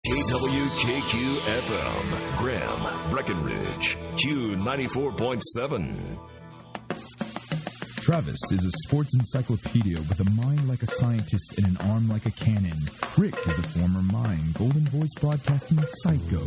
KWKQ-FM, Graham, Breckenridge, Q94.7. Travis is a sports encyclopedia with a mind like a scientist and an arm like a cannon. Rick is a former mime, Golden Voice broadcasting psycho.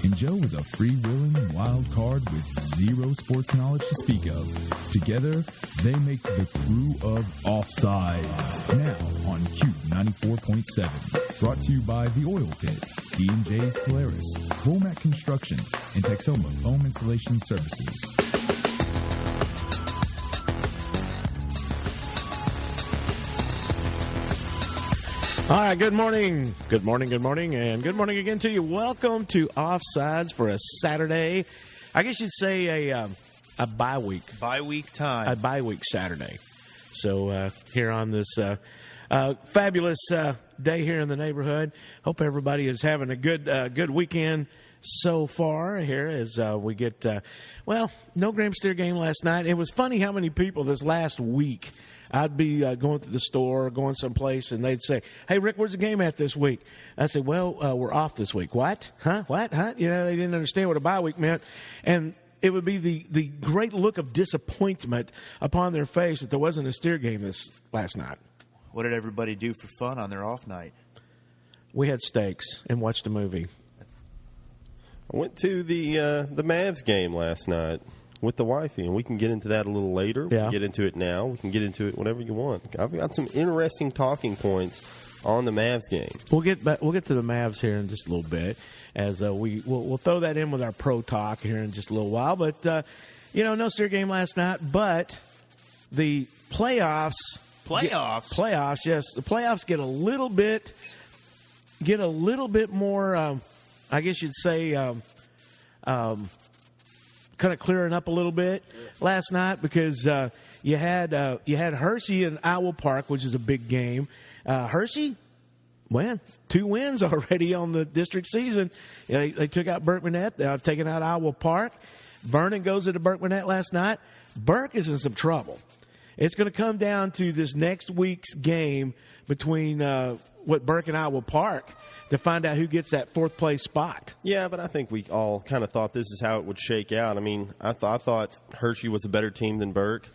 And Joe is a freewheeling wild card with zero sports knowledge to speak of. Together, they make the crew of Offsides. Now on Q94.7. Brought to you by The Oil Pit, D&J's Polaris, Womack Construction, and Texoma Foam Installation Services. All right, good morning. Good morning, and good morning again to you. Welcome to Offsides for a Saturday. I guess you'd say a bye week. Bye week time. A bye week Saturday. So here on this fabulous day here in the neighborhood. Hope everybody is having a good weekend so far here as we get, no Graham Steer game last night. It was funny how many people this last week I'd be going to the store, going someplace, and they'd say, "Hey, Rick, where's the game at this week?" I'd say, we're off this week. What? Huh? What? Huh? You know, they didn't understand what a bye week meant. And it would be the great look of disappointment upon their face that there wasn't a Steer game this last night. What did everybody do for fun on their off night? We had steaks and watched a movie. I went to the Mavs game last night with the wifey, and we can get into that a little later. We can get into it now. We can get into it whenever you want. I've got some interesting talking points on the Mavs game. We'll get to the Mavs here in just a little bit, as we'll throw that in with our pro talk here in just a little while. But no Steer game last night, but the playoffs. Playoffs, yes. The playoffs get a little bit more. I guess you'd say. Kind of clearing up a little bit last night because you had Hershey and Iowa Park, which is a big game. Hershey, 2 wins already on the district season. They took out Burke-Manette. They've taken out Iowa Park. Vernon goes into Burke-Manette last night. Burke is in some trouble. It's going to come down to this next week's game between Burke and Iowa Park to find out who gets that fourth place spot. Yeah, but I think we all kind of thought this is how it would shake out. I mean, I thought Hershey was a better team than Burke.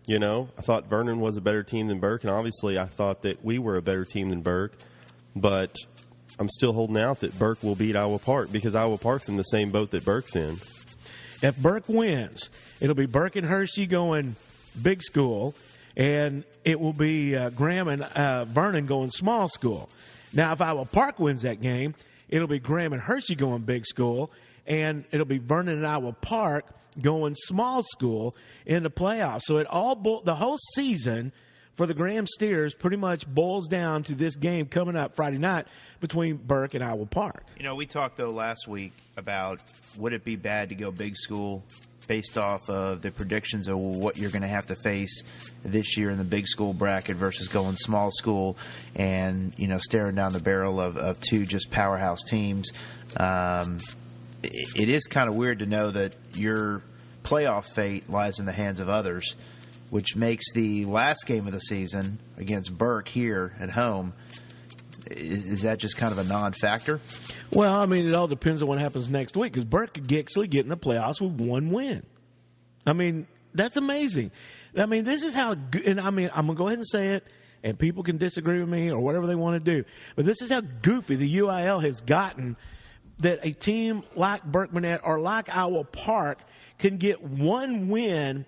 You know, I thought Vernon was a better team than Burke, and obviously I thought that we were a better team than Burke. But I'm still holding out that Burke will beat Iowa Park because Iowa Park's in the same boat that Burke's in. If Burke wins, it'll be Burke and Hershey going big school, and it will be Graham and Vernon going small school. Now, if Iowa Park wins that game, it'll be Graham and Hershey going big school, and it'll be Vernon and Iowa Park going small school in the playoffs. So the whole season for the Graham Steers pretty much boils down to this game coming up Friday night between Burke and Iowa Park. You know, we talked, though, last week about would it be bad to go big school based off of the predictions of what you're going to have to face this year in the big school bracket versus going small school and, staring down the barrel of 2 just powerhouse teams. It is kind of weird to know that your playoff fate lies in the hands of others, which makes the last game of the season against Burke here at home. Is that just kind of a non-factor? Well, I mean, it all depends on what happens next week because Burke could actually get in the playoffs with 1 win. I mean, that's amazing. I mean, this is how – and I mean, I'm going to go ahead and say it, and people can disagree with me or whatever they want to do. But this is how goofy the UIL has gotten that a team like Burke-Manette or like Iowa Park can get 1 win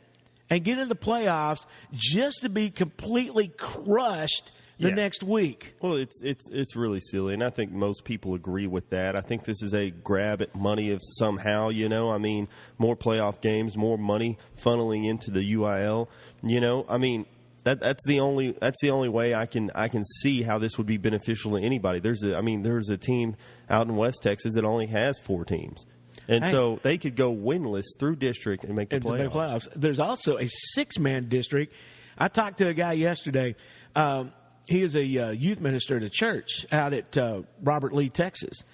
and get into the playoffs just to be completely crushed – the next week. Well, it's really silly, and I think most people agree with that. I think this is a grab at money of somehow, I mean, more playoff games, more money funneling into the UIL. I mean, that's the only way I can see how this would be beneficial to anybody. There's a team out in West Texas that only has 4 teams. And so they could go winless through district and make the playoffs. There's also a 6-man district. I talked to a guy yesterday. He is a youth minister at a church out at Robert Lee, Texas.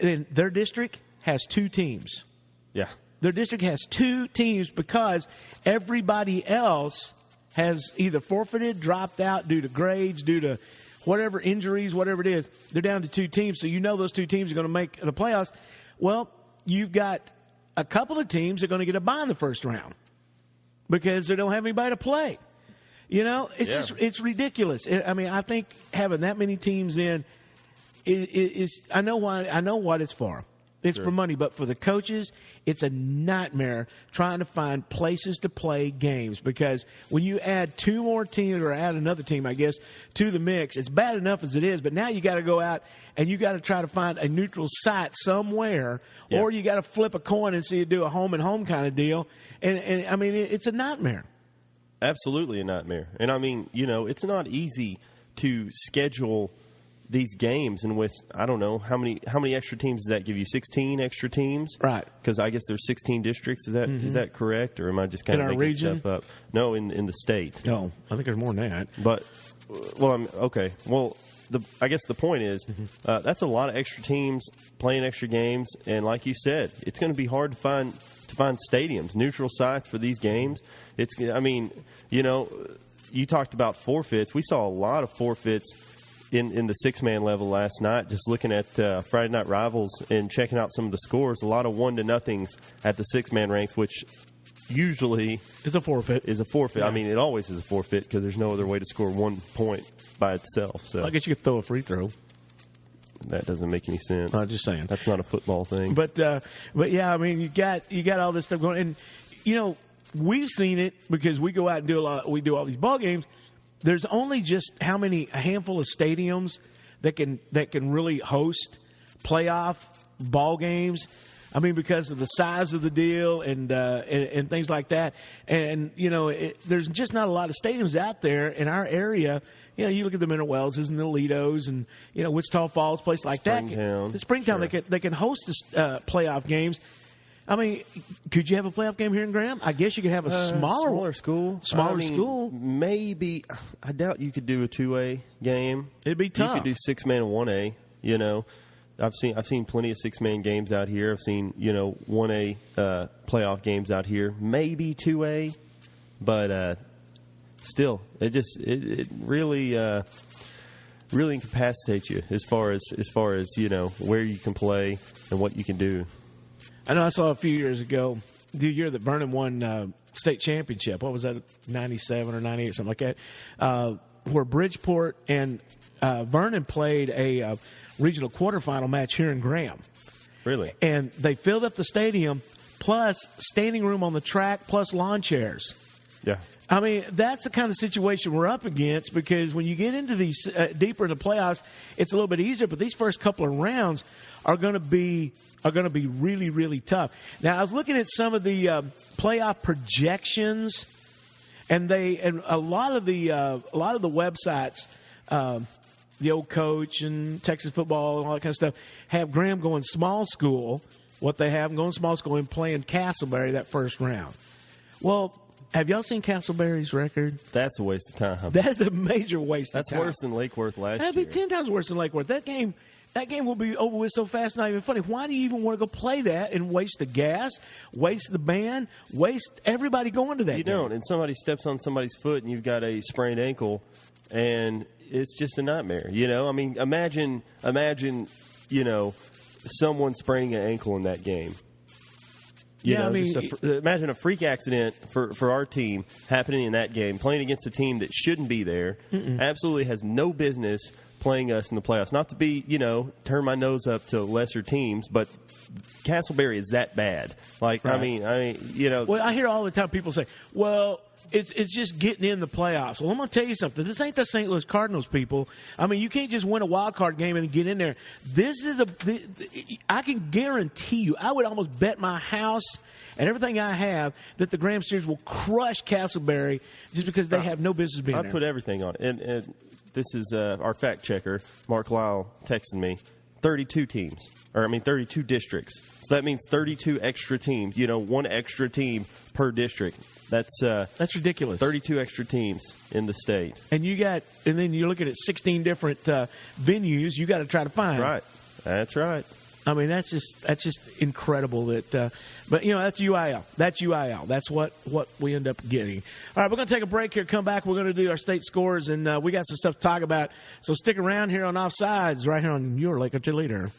And their district has 2 teams. Yeah. Their district has 2 teams because everybody else has either forfeited, dropped out due to grades, due to whatever injuries, whatever it is, they're down to 2 teams. So you know those 2 teams are going to make the playoffs. Well, you've got a couple of teams that are going to get a bye in the first round because they don't have anybody to play. You know, it's ridiculous. I think having that many teams in is I know what it's for. It's for money, but for the coaches, it's a nightmare trying to find places to play games because when you add 2 more teams or add another team, I guess, to the mix, it's bad enough as it is, but now you got to go out and you got to try to find a neutral site somewhere or you got to flip a coin and see you do a home and home kind of deal. And I mean, it's a nightmare. Absolutely a nightmare. And I mean, you know, it's not easy to schedule these games, and with I don't know how many extra teams does that give you? 16 extra teams, right? Because I guess there's 16 districts. Is that correct, or am I just kind of making stuff up? No, in the state. No, I think there's more than that. But okay. Well, I guess the point is that's a lot of extra teams playing extra games, and like you said, it's going to be hard to find stadiums, neutral sites for these games. I mean, you know, you talked about forfeits. We saw a lot of forfeits in the 6-man level last night, just looking at Friday Night Rivals and checking out some of the scores. A lot of 1-0 at the 6-man ranks, which usually is a forfeit. Yeah. I mean, it always is a forfeit because there's no other way to score 1 point by itself. So I guess you could throw a free throw. That doesn't make any sense. I'm just saying that's not a football thing. But yeah, I mean, you got all this stuff going, and you know, we've seen it because we go out and we do all these ball games. There's only just a handful of stadiums that can really host playoff ball games. I mean, because of the size of the deal and things like that. And you know, there's just not a lot of stadiums out there in our area. You know, you look at the Mineral Wells and the Lidos and, you know, Wichita Falls, place like Springtown. that. Springtown, sure. They can host playoff games. I mean, could you have a playoff game here in Graham? I guess you could have a smaller school. School. Maybe. I doubt you could do a 2A game. It'd be tough. You could do 6-man and 1A. You know, I've seen plenty of 6-man games out here. I've seen 1A playoff games out here. Maybe 2A, but still, it really really incapacitates you as far as where you can play and what you can do. I know I saw a few years ago, the year that Vernon won state championship. What was that, 97 or 98, something like that, where Bridgeport and Vernon played a regional quarterfinal match here in Graham. Really? And they filled up the stadium, plus standing room on the track, plus lawn chairs. Yeah. I mean, that's the kind of situation we're up against because when you get into these deeper in the playoffs, it's a little bit easier. But these first couple of rounds are going to be really, really tough. Now, I was looking at some of the playoff projections, and a lot of the websites, the Old Coach and Texas Football and all that kind of stuff, have Graham going small school. What they have going small school and playing Castleberry that first round. Well, have y'all seen Castleberry's record? That's a waste of time. That's a major waste of time. That's worse than Lake Worth last year. That'd be 10 times worse than Lake Worth. That game will be over with so fast, not even funny. Why do you even want to go play that and waste the gas, waste the band, waste everybody going to that game? You don't. And somebody steps on somebody's foot and you've got a sprained ankle, and it's just a nightmare. You know, I mean, imagine, someone spraining an ankle in that game. Imagine a freak accident for our team happening in that game, playing against a team that shouldn't be there, absolutely has no business playing us in the playoffs. Not to be, turn my nose up to lesser teams, but Castleberry is that bad. Like, right. Well, I hear all the time people say, well, it's just getting in the playoffs. Well, I'm going to tell you something. This ain't the St. Louis Cardinals, people. I mean, you can't just win a wild card game and get in there. This is I can guarantee you, I would almost bet my house and everything I have that the Graham Steers will crush Castleberry just because they have no business being there. I put everything on it. And this is our fact checker, Mark Lyle, texting me. 32 districts. So that means 32 extra teams. One extra team per district. That's ridiculous. 32 extra teams in the state. And then you're looking at 16 different venues you got to try to find. That's right. I mean, that's just incredible that, but that's UIL. That's UIL. That's what we end up getting. All right, we're going to take a break here. Come back. We're going to do our state scores, and we got some stuff to talk about. So stick around here on Offsides, right here on your Lake Country Leader.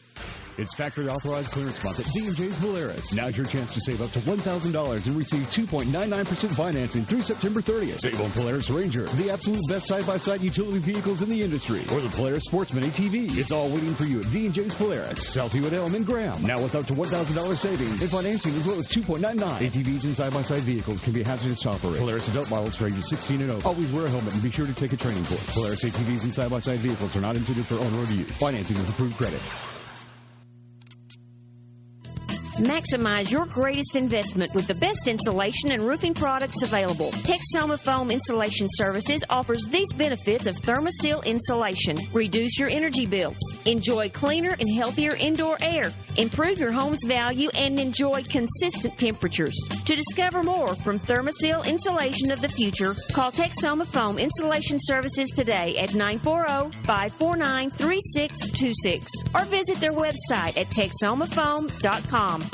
It's factory authorized clearance month at D&J's Polaris. Now's your chance to save up to $1,000 and receive 2.99% financing through September 30th. Save on Polaris Ranger, the absolute best side-by-side utility vehicles in the industry, or the Polaris Sportsman ATV. It's all waiting for you at D&J's Polaris, Southview at Elm and Graham. Now with up to $1,000 savings and financing as low as 2.99. ATVs and side-by-side vehicles can be hazardous to operate. Polaris adult models for ages 16 and over. Always wear a helmet and be sure to take a training course. Polaris ATVs and side-by-side vehicles are not intended for on-road use. Financing with approved credit. Maximize your greatest investment with the best insulation and roofing products available. Texoma Foam Insulation Services offers these benefits of ThermoSeal insulation. Reduce your energy bills. Enjoy cleaner and healthier indoor air. Improve your home's value and enjoy consistent temperatures. To discover more from ThermoSeal Insulation of the Future, call Texoma Foam Insulation Services today at 940-549-3626 or visit their website at texomafoam.com.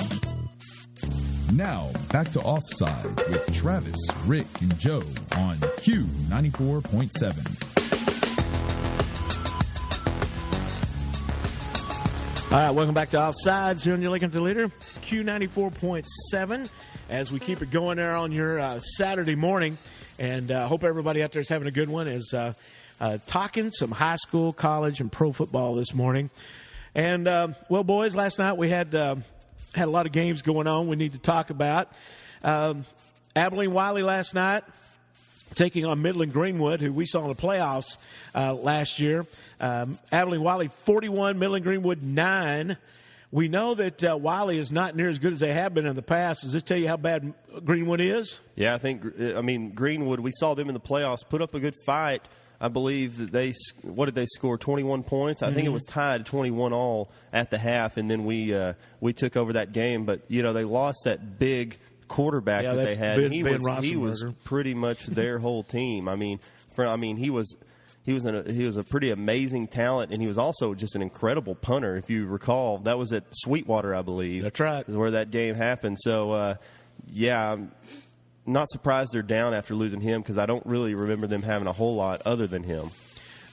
Now, back to Offside with Travis, Rick, and Joe on Q94.7. All right, welcome back to Offsides here on your Lake Country Leader, Q94.7, as we keep it going there on your Saturday morning. And hope everybody out there is having a good one as talking some high school, college, and pro football this morning. And, well, boys, last night we had a lot of games going on we need to talk about. Abilene Wiley last night taking on Midland Greenwood, who we saw in the playoffs last year. Abilene Wiley 41, Midland Greenwood 9. We know that Wiley is not near as good as they have been in the past. Does this tell you how bad Greenwood is? Yeah, I mean, Greenwood, we saw them in the playoffs put up a good fight. I believe that what did they score? 21 points. I think it was tied 21 all at the half, and then we took over that game. But they lost that big quarterback that they had. Ben He was pretty much their whole team. I mean, he was a pretty amazing talent, and he was also just an incredible punter. If you recall, that was at Sweetwater, I believe. That's right. Is where that game happened. So, I'm not surprised they're down after losing him because I don't really remember them having a whole lot other than him.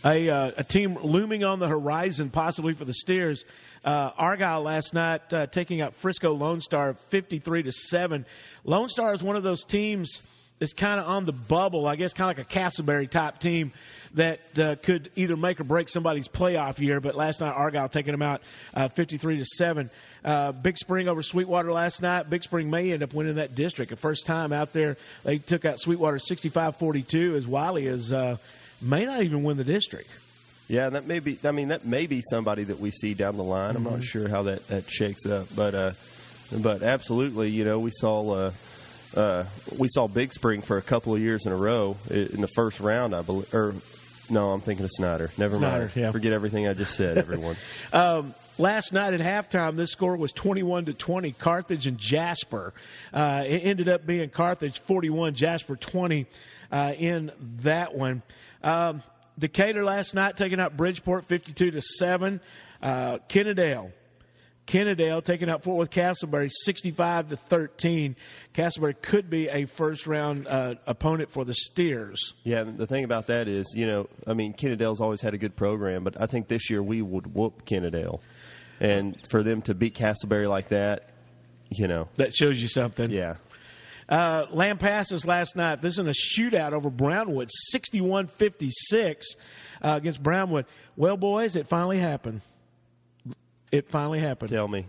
A team looming on the horizon possibly for the Steers. Argyle last night taking out Frisco Lone Star 53-7. Lone Star is one of those teams that's kind of on the bubble, I guess kind of like a Castleberry type team that could either make or break somebody's playoff year. But last night Argyle taking them out 53-7. Big Spring over Sweetwater last night. Big Spring may end up winning that district. The first time out there, they took out Sweetwater 65-42 as Wiley may not even win the district. Yeah, that may be somebody that we see down the line. I'm not sure how that shakes up, but absolutely, we saw Big Spring for a couple of years in a row in the first round, I believe. Or no, I'm thinking of Snyder. Never mind. Yeah. Forget everything I just said, everyone. Last night at halftime, this score was 21-20, Carthage and Jasper. It ended up being Carthage 41, Jasper 20 in that one. Decatur last night taking out Bridgeport 52-7. Kennedale taking out Fort Worth Castleberry 65-13. Castleberry could be a first-round opponent for the Steers. Yeah, the thing about that is, Kennedale's always had a good program, but I think this year we would whoop Kennedale. And for them to beat Castleberry like that, That shows you something. Yeah. Lampasas last night. This is in a shootout over Brownwood, 61-56 against Brownwood. Well, boys, it finally happened. Tell me.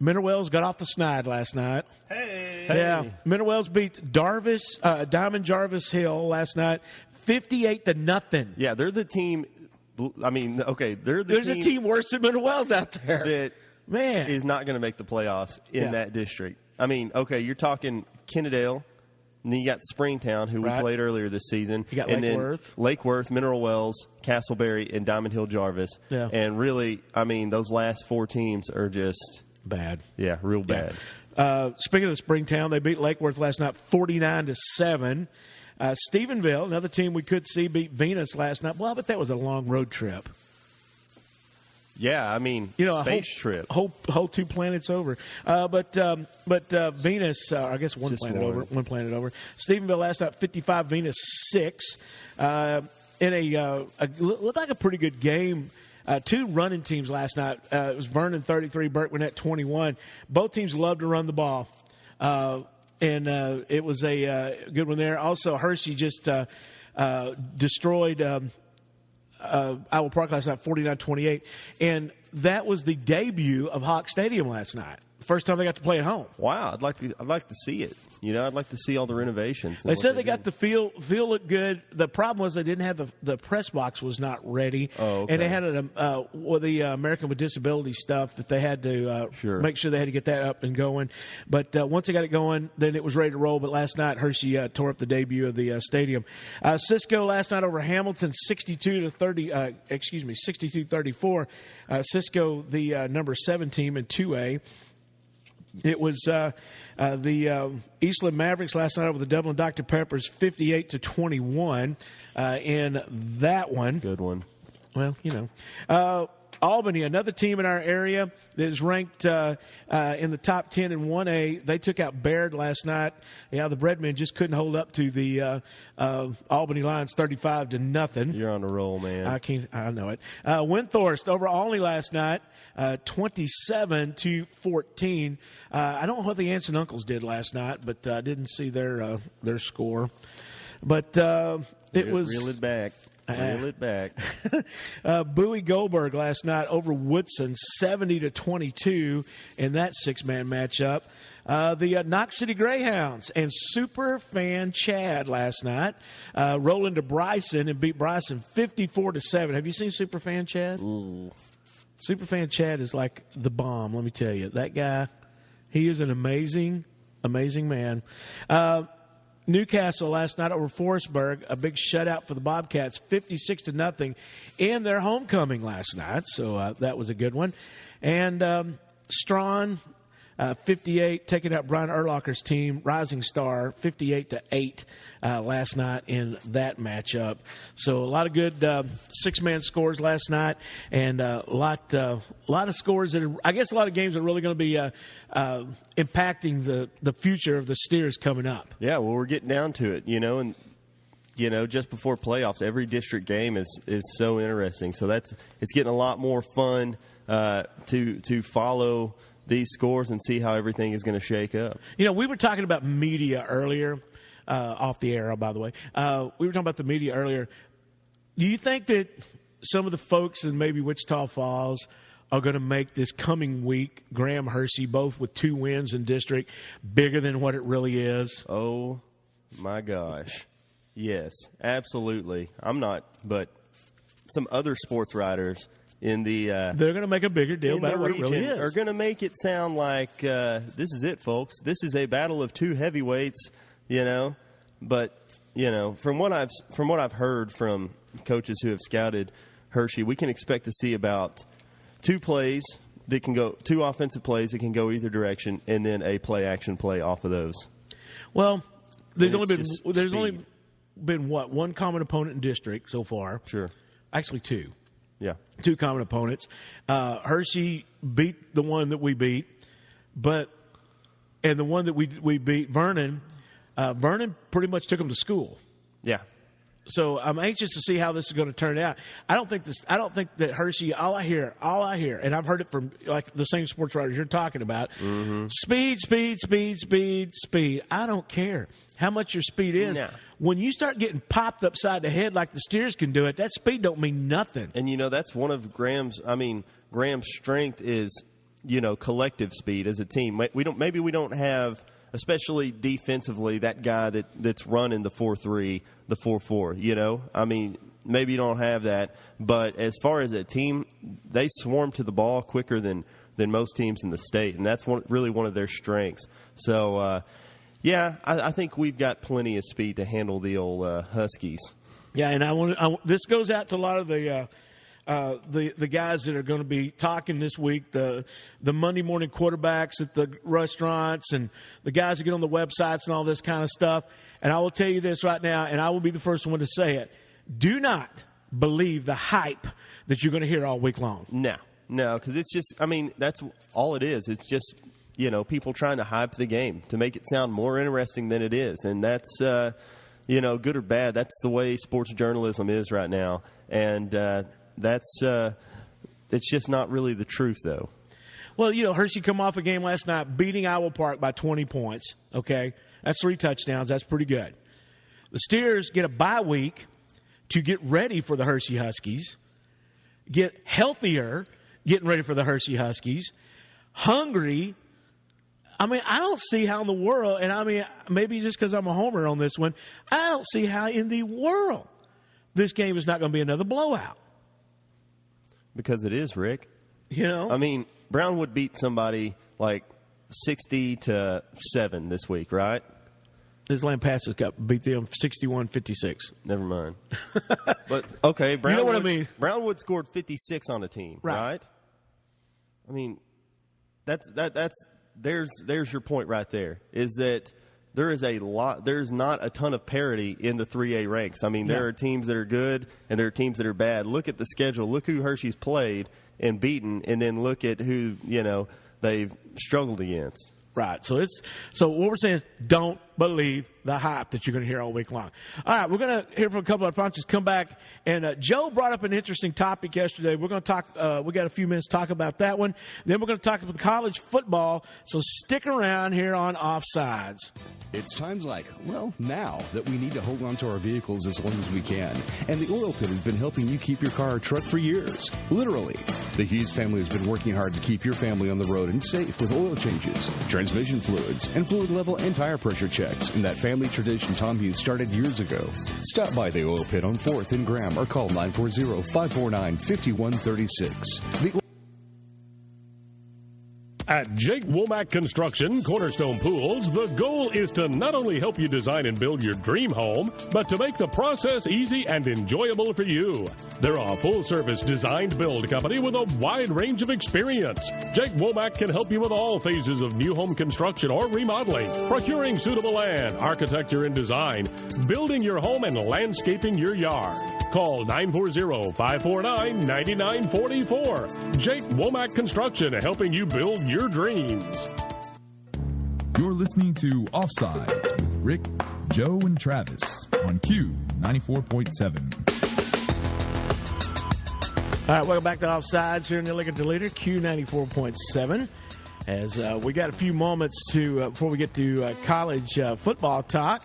Minerwells got off the snide last night. Hey. Yeah. Minerwells beat Diamond Jarvis Hill last night 58-0. Yeah, they're the team. There's a team worse than Minerwells out there. That is not going to make the playoffs in that district. You're talking Kennedale, and then you got Springtown, who we played earlier this season. You got Lake Worth, Mineral Wells, Castleberry, and Diamond Hill Jarvis. Yeah. And really, those last four teams are just bad. Yeah, real bad. Speaking of Springtown, they beat Lake Worth last night 49-7. Stephenville, another team we could see, beat Venus last night. Well, but that was a long road trip. Yeah, I mean, space trip. Whole 2 planets over. But Venus, I guess one planet over. Stephenville last night, 55, Venus 6. In a looked like a pretty good game. 2 running teams last night. It was Vernon 33, Burkmanette 21. Both teams love to run the ball. And it was a good one there. Also, Hershey just destroyed Iowa Park last night, 49-28. And that was the debut of Hawk Stadium last night. First time they got to play at home. Wow, I'd like to see it. I'd like to see all the renovations. They said they got the field looked good. The problem was they didn't have the press box was not ready. Oh, okay. And they had the American with Disability stuff that they had to make sure they had to get that up and going. But once they got it going, then it was ready to roll. But last night, Hershey tore up the debut of the stadium. Cisco last night over Hamilton, 62-34. Cisco, the number 7 team in 2A. It was the Eastland Mavericks last night over the Dublin Dr. Peppers, 58-21 in that one. Good one. Well, Albany, another team in our area that is ranked in the top 10 in 1A. They took out Baird last night. Yeah, the Breadmen just couldn't hold up to the Albany Lions, 35-0. You're on a roll, man. I know it. Windthorst over Olney last night, 27-14. I don't know what the aunts and uncles did last night, but I didn't see their score. But it was reel it back. Reel it back. Bowie Goldberg last night over Woodson, 70-22 in that 6-man matchup. The Knox City Greyhounds and Superfan Chad last night rolled into Bryson and beat Bryson 54-7. Have you seen Superfan Chad? Ooh. Superfan Chad is like the bomb, let me tell you. That guy, he is an amazing, amazing man. Newcastle last night over Forestburg, a big shutout for the Bobcats, 56-0 in their homecoming last night. So that was a good one. And Strawn, 58, taking out Brian Urlacher's team, Rising Star, 58-8 last night in that matchup. So a lot of good 6-man scores last night, and a lot of scores that I guess a lot of games are really going to be impacting the future of the Steers coming up. Yeah, well, we're getting down to it, and just before playoffs, every district game is so interesting. So it's getting a lot more fun to follow these scores and see how everything is going to shake up. We were talking about media earlier, off the air, by the way. We were talking about the media earlier. Do you think that some of the folks in maybe Wichita Falls are going to make this coming week, Graham Hershey, both with 2 wins in district, bigger than what it really is? Oh, my gosh. Yes, absolutely. I'm not, but some other sports writers in the they're going to make a bigger deal about what it really is. Are going to make it sound like this is it, folks. This is a battle of 2 heavyweights, But from what I've heard from coaches who have scouted Hershey, we can expect to see about 2 plays that can go 2 offensive plays that can go either direction, and then a play action play off of those. Well, there's only been what, 1 common opponent in district so far. Sure, actually 2. Yeah, 2 common opponents. Hershey beat the one that we beat, and the one that we beat, Vernon. Vernon pretty much took them to school. Yeah. So I'm anxious to see how this is going to turn out. I don't think that Hershey. All I hear, and I've heard it from like the same sports writers you're talking about. Mm-hmm. Speed. I don't care how much your speed is. No. When you start getting popped upside the head like the Steers can do it, that speed don't mean nothing. And that's one of Graham's strength is collective speed as a team. We don't have, especially defensively, that guy that's running the 4-3, the 4-4, maybe you don't have that. But as far as a team, they swarm to the ball quicker than most teams in the state, and that's really one of their strengths. So, I think we've got plenty of speed to handle the old Huskies. Yeah, and this goes out to a lot of the guys that are going to be talking this week, the Monday morning quarterbacks at the restaurants and the guys that get on the websites and all this kind of stuff. And I will tell you this right now, and I will be the first one to say it. Do not believe the hype that you're going to hear all week long. No. No, because it's just, I mean, that's all it is. It's just, people trying to hype the game to make it sound more interesting than it is. And that's, good or bad, that's the way sports journalism is right now. And it's just not really the truth, though. Well, Hershey come off a game last night beating Iowa Park by 20 points, okay? That's 3 touchdowns. That's pretty good. The Steers get a bye week to get ready for the Hershey Huskies, get healthier getting ready for the Hershey Huskies, hungry. I mean, I don't see how in the world, and I mean, maybe just because I'm a homer on this one, I don't see how in the world this game is not going to be another blowout. Because it is, Rick. I mean, Brownwood beat somebody like 60-7 this week, right? His Lampasas beat them 61-56. Never mind. But okay, Brownwood, you know what I mean? Brownwood scored 56 on a team, right? I mean, there's your point right there. Is that there's not a ton of parity in the 3A ranks. I mean, there are teams that are good and there are teams that are bad. Look at the schedule. Look who Hershey's played and beaten, and then look at who they've struggled against. Right. So what we're saying is don't believe the hype that you're going to hear all week long. All right, we're going to hear from a couple of sponsors. Come back. And Joe brought up an interesting topic yesterday. We're going to talk we got a few minutes to talk about that one. Then we're going to talk about college football. So stick around here on Offsides. It's times like, now that we need to hold on to our vehicles as long as we can. And the Oil Pit has been helping you keep your car or truck for years. Literally. The Hughes family has been working hard to keep your family on the road and safe with oil changes, transmission fluids, and fluid level and tire pressure checks. And that family tradition Tom Hughes started years ago. Stop by the Oil Pit on 4th and Graham or call 940-549-5136. At Jake Womack Construction, Cornerstone Pools, the goal is to not only help you design and build your dream home, but to make the process easy and enjoyable for you. They're a full-service design-build company with a wide range of experience. Jake Womack can help you with all phases of new home construction or remodeling, procuring suitable land, architecture and design, building your home and landscaping your yard. Call 940-549-9944. Jake Womack Construction, helping you build your dreams. You're listening to Offsides with Rick, Joe, and Travis on Q94.7. All right, welcome back to Offsides here in the Lincoln Leader, Q94.7. As we got a few moments before we get to college football talk.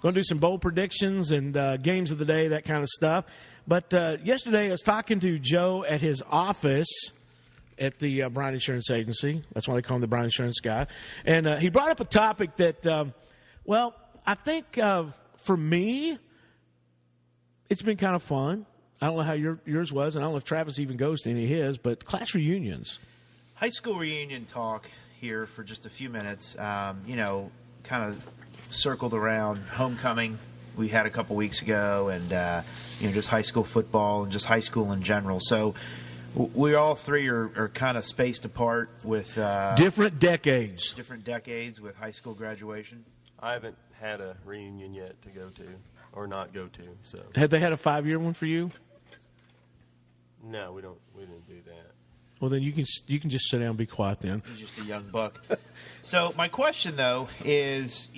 Going to do some bold predictions and games of the day, that kind of stuff. But yesterday I was talking to Joe at his office at the Bryan Insurance Agency. That's why they call him the Bryan Insurance guy. And he brought up a topic that, I think for me, it's been kind of fun. I don't know how yours was, and I don't know if Travis even goes to any of his, but class reunions. High school reunion talk here for just a few minutes, kind of circled around homecoming we had a couple weeks ago and, just high school football and just high school in general. So we all three are kind of spaced apart with different decades with high school graduation. I haven't had a reunion yet to go to or not go to. So had they had a 5-year one for you? No, we didn't do that. Well, then you can just sit down and be quiet then. He's just a young buck. So my question, though, is,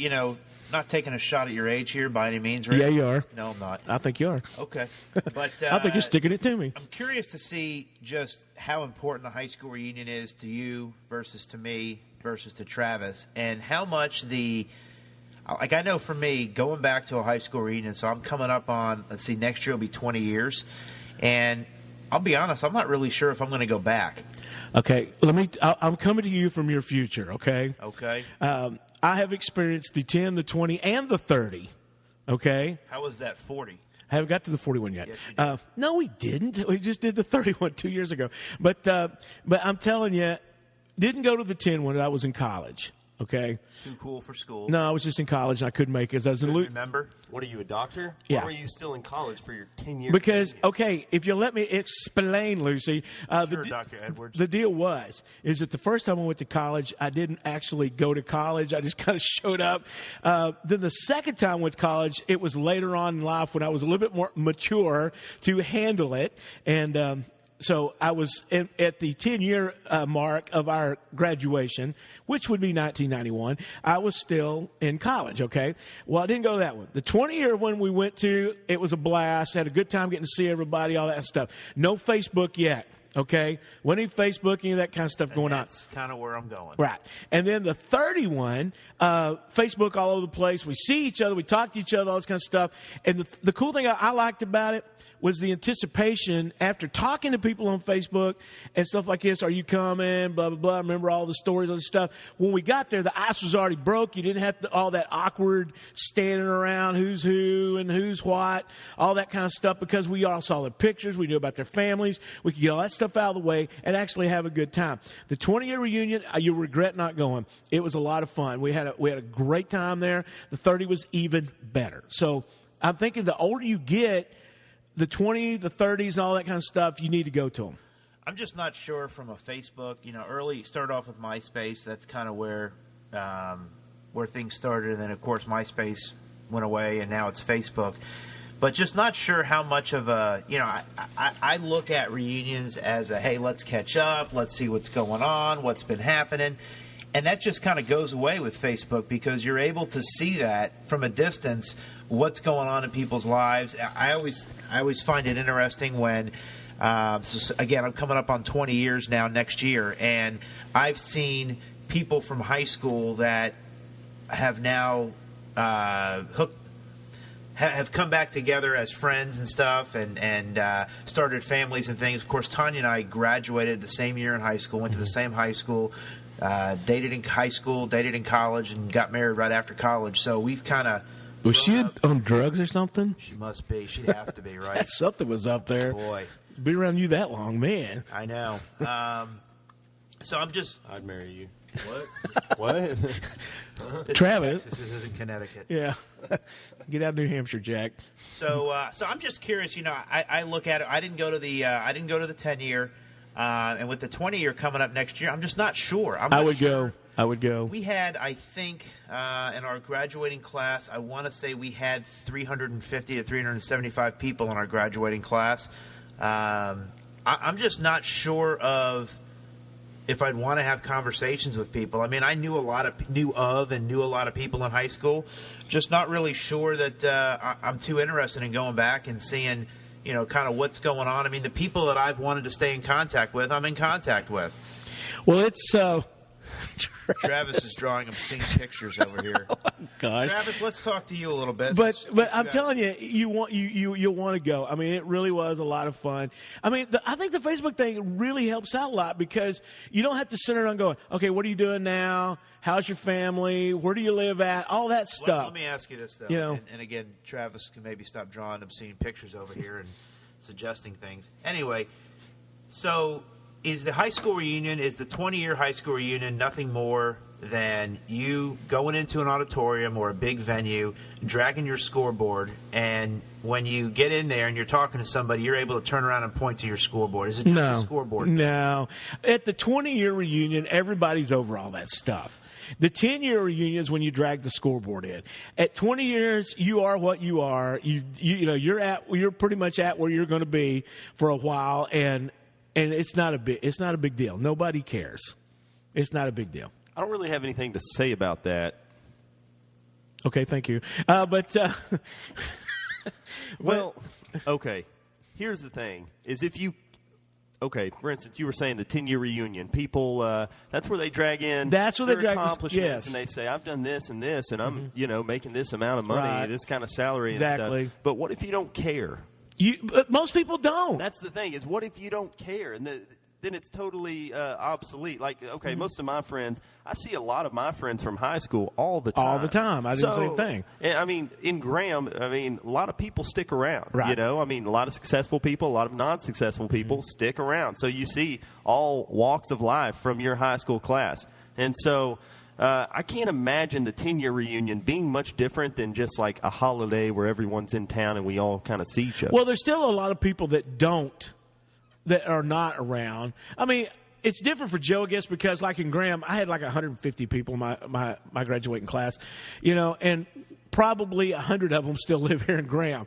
not taking a shot at your age here by any means, right? Yeah, you are. No, I'm not. I think you are. Okay. But I think you're sticking it to me. I'm curious to see just how important the high school reunion is to you versus to me versus to Travis, and how much I know for me, going back to a high school reunion, so I'm coming up on, next year will be 20 years, and I'll be honest, I'm not really sure if I'm going to go back. Okay, I'm coming to you from your future, okay? Okay. I have experienced the 10, the 20, and the 30, okay? How was that 40? I haven't got to the 41 yet. Yes, you did. No, we didn't. We just did the 31 2 years ago. But I'm telling you, didn't go to the 10 when I was in college. Okay. Too cool for school. No, I was just in college and I couldn't make it. I was in remember? What are you, a doctor? Yeah. Why were you still in college for your 10 years? Because, okay, if you let me explain, Lucy. Sure, Dr. Edwards. The deal is that the first time I went to college, I didn't actually go to college. I just kind of showed up. Then the second time I went to college, it was later on in life when I was a little bit more mature to handle it. And so I was at the 10-year mark of our graduation, which would be 1991. I was still in college, okay? Well, I didn't go to that one. The 20-year one we went to, it was a blast. Had a good time getting to see everybody, all that stuff. No Facebook yet. Okay, wasn't any Facebook, any of that kind of stuff going on. That's kind of where I'm going. Right. And then the 31, Facebook all over the place. We see each other. We talk to each other, all this kind of stuff. And the cool thing I liked about it was the anticipation after talking to people on Facebook and stuff like this. Are you coming? Blah, blah, blah. Remember all the stories, all this stuff. When we got there, the ice was already broke. You didn't have all that awkward standing around who's who and who's what, all that kind of stuff, because we all saw their pictures. We knew about their families. We could get all that stuff out of the way and actually have a good time. The 20-year reunion, you'll regret not going. It was a lot of fun. We had a great time there. The 30 was even better. So I'm thinking the older you get, the 20, the 30s, and all that kind of stuff, you need to go to them. I'm just not sure from a Facebook. Early started off with MySpace. That's kind of where things started, and then of course MySpace went away, and now it's Facebook. But just not sure how much of a, I look at reunions as a, hey, let's catch up, let's see what's going on, what's been happening. And that just kind of goes away with Facebook, because you're able to see that from a distance, what's going on in people's lives. I always find it interesting when, so again, I'm coming up on 20 years now next year, and I've seen people from high school that have now have come back together as friends and stuff, and started families and things. Of course, Tanya and I graduated the same year in high school, went to the same high school, dated in high school, dated in college, and got married right after college. So we've kind of... Was she on drugs or something? She must be. She'd have to be, right? Something was up there. Boy. To be around you that long, man. I know. So I'm just... I'd marry you. What? What? Travis. This isn't Connecticut. Yeah. Get out of New Hampshire, Jack. So I'm just curious. I look at it. I didn't go to the 10-year, and with the 20-year coming up next year, I'm just not sure. I would go. We had, I think, in our graduating class, I want to say we had 350 to 375 people in our graduating class. I'm just not sure of if I'd want to have conversations with people. I mean, I knew a lot of people in high school. Just not really sure that I'm too interested in going back and seeing, kind of what's going on. I mean, the people that I've wanted to stay in contact with, I'm in contact with. Well, it's... Travis is drawing obscene pictures over here. Oh, gosh. Travis, let's talk to you a little bit. But I'm telling you, you'll want to go. I mean, it really was a lot of fun. I mean, I think the Facebook thing really helps out a lot, because you don't have to sit around going, okay, what are you doing now? How's your family? Where do you live at? All that stuff. Let me ask you this, though. And again, Travis can maybe stop drawing obscene pictures over here and suggesting things. Anyway, so... Is the 20-year high school reunion nothing more than you going into an auditorium or a big venue, dragging your scoreboard, and when you get in there and you're talking to somebody, you're able to turn around and point to your scoreboard? Is it just a scoreboard? No. At the 20-year reunion, everybody's over all that stuff. The 10-year reunion is when you drag the scoreboard in. At 20 years, you are what you are. You're pretty much at where you're going to be for a while, and it's not a big deal. Nobody cares. It's not a big deal. I don't really have anything to say about that. Okay, thank you. Well, okay. Here's the thing: is if you, for instance, you were saying the 10-year reunion. People, that's where they drag in. That's where they drag accomplishments, and they say, "I've done this and this, and I'm, making this amount of money, this kind of salary, and stuff." But what if you don't care? Most people don't. That's the thing, is what if you don't care? And then it's totally obsolete. Like, most of my friends, I see a lot of my friends from high school all the time. All the time. I do the same thing. I mean, in Graham, a lot of people stick around. Right. A lot of successful people, a lot of non-successful people stick around. So you see all walks of life from your high school class. And so... I can't imagine the 10-year reunion being much different than just like a holiday where everyone's in town and we all kind of see each other. Well, there's still a lot of people that are not around. I mean, it's different for Joe, I guess, because like in Graham, I had like 150 people in my graduating class, and probably 100 of them still live here in Graham,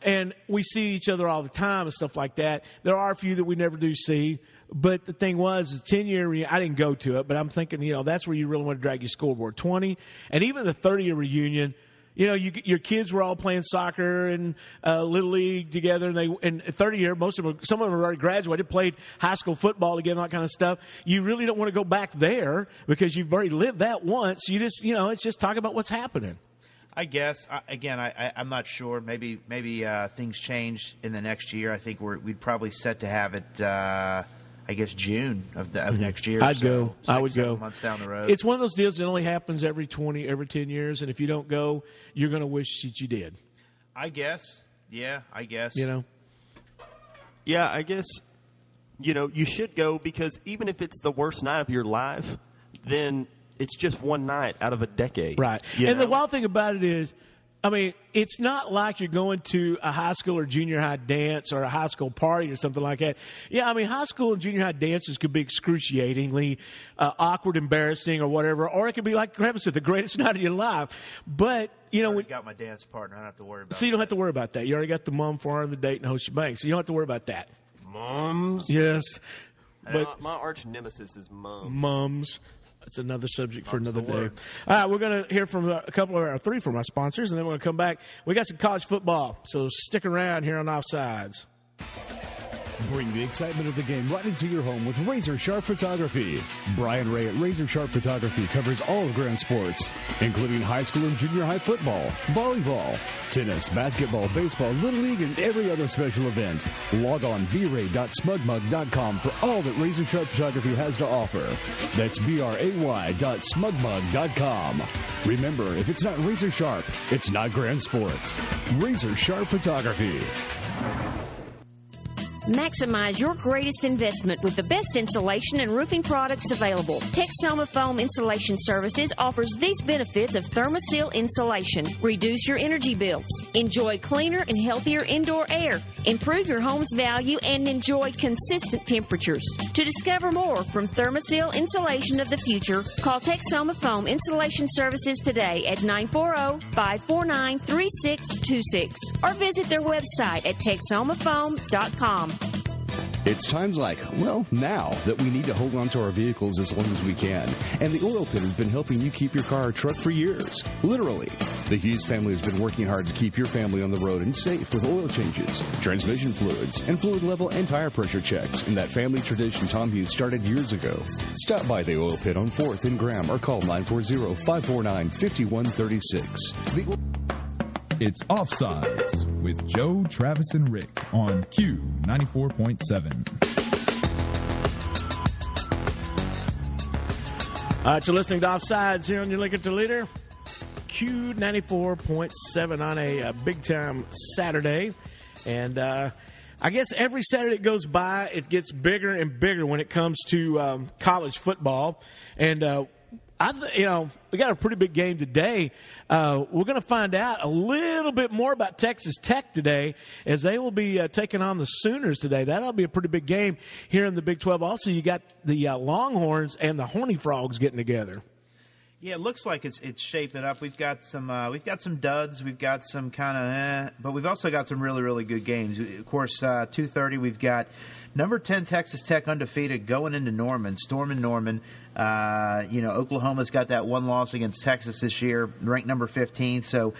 and we see each other all the time and stuff like that. There are a few that we never do see. But the thing was, the 10-year, I didn't go to it, but I'm thinking, that's where you really want to drag your scoreboard. 20, and even the 30-year reunion, your kids were all playing soccer and Little League together, and 30-year, some of them have already graduated, played high school football together, that kind of stuff. You really don't want to go back there because you've already lived that once. You just, it's just talking about what's happening. I guess, I'm not sure. Maybe things change in the next year. I think we'd probably set to have it, June of next year. I'd go. I would go. 7 months down the road. It's one of those deals that only happens every 10 years, and if you don't go, you're going to wish that you did. I guess. Yeah, I guess. Yeah, I guess, you should go because even if it's the worst night of your life, then it's just one night out of a decade. Right. And the wild thing about it is, it's not like you're going to a high school or junior high dance or a high school party or something like that. Yeah, high school and junior high dances could be excruciatingly awkward, embarrassing, or whatever. Or it could be, like Graham said, the greatest night of your life. But, I got my dance partner. I don't have to worry about that. So you don't have to worry about that. You already got the mom for her and the date and the whole shebang. So you don't have to worry about that. Mums? Yes. But my arch nemesis is mums. Mums. That's another subject for another day. All right, we're going to hear from three from our sponsors, and then we're going to come back. We got some college football, so stick around here on Offsides. Bring the excitement of the game right into your home with Razor Sharp Photography. Brian Ray at Razor Sharp Photography covers all of Grand sports, including high school and junior high football, volleyball, tennis, basketball, baseball, Little League, and every other special event. Log on bray.smugmug.com for all that Razor Sharp Photography has to offer. That's bray.smugmug.com. Remember, if it's not Razor Sharp, it's not Grand Sports. Razor Sharp Photography. Maximize your greatest investment with the best insulation and roofing products available. Texoma Foam Insulation Services offers these benefits of ThermoSeal insulation. Reduce your energy bills. Enjoy cleaner and healthier indoor air. Improve your home's value and enjoy consistent temperatures. To discover more from ThermoSeal Insulation of the Future, call Texoma Foam Insulation Services today at 940-549-3626 or visit their website at texomafoam.com. It's times like, now that we need to hold on to our vehicles as long as we can. And the Oil Pit has been helping you keep your car or truck for years. Literally. The Hughes family has been working hard to keep your family on the road and safe with oil changes, transmission fluids, and fluid level and tire pressure checks. And that family tradition Tom Hughes started years ago. Stop by the Oil Pit on 4th and Graham or call 940-549-5136. It's Offsides with Joe, Travis, and Rick on Q94.7. All right, you're listening to Offsides here on your Lincoln to Leader. Q94.7 on a big-time Saturday. And I guess every Saturday it goes by, it gets bigger and bigger when it comes to college football. And we got a pretty big game today. We're going to find out a little bit more about Texas Tech today as they will be taking on the Sooners today. That'll be a pretty big game here in the Big 12. Also, you got the Longhorns and the Horny Frogs getting together. Yeah, it looks like it's shaping up. We've got some duds, we've got some kind of but we've also got some really, really good games. Of course, 2:30 we've got number 10 Texas Tech undefeated going into Norman, storming Norman. Oklahoma's got that one loss against Texas this year, ranked number 15. So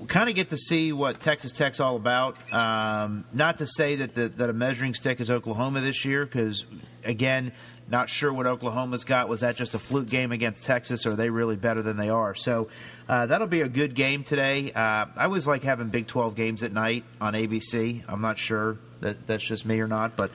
kind of get to see what Texas Tech's all about. Not to say that a measuring stick is Oklahoma this year, because again, not sure what Oklahoma's got. Was that just a fluke game against Texas, or are they really better than they are? So that'll be a good game today. I always like having Big 12 games at night on ABC. I'm not sure that's just me or not, but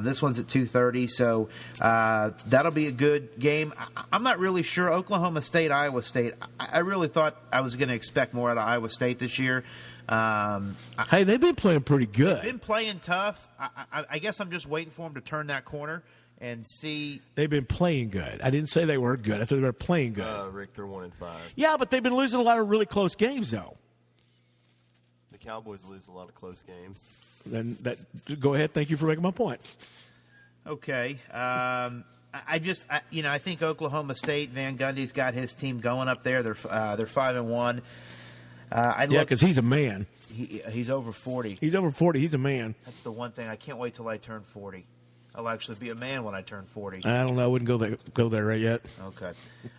this one's at 2:30, so that'll be a good game. I'm not really sure. Oklahoma State, Iowa State, I really thought I was going to expect more out of Iowa State this year. Hey, they've been playing pretty good. They've been playing tough. I guess I'm just waiting for them to turn that corner and see. They've been playing good. I didn't say they were good. I said they were playing good. Rick, they're 1-5. Yeah, but they've been losing a lot of really close games, though. The Cowboys lose a lot of close games. Then go ahead. Thank you for making my point. Okay. I think Oklahoma State, Van Gundy's got his team going up there. They're 5-1. Because he's a man. He's over 40. He's over 40. He's a man. That's the one thing. I can't wait till I turn 40. I'll actually be a man when I turn 40. I don't know. I wouldn't go there right yet. Okay.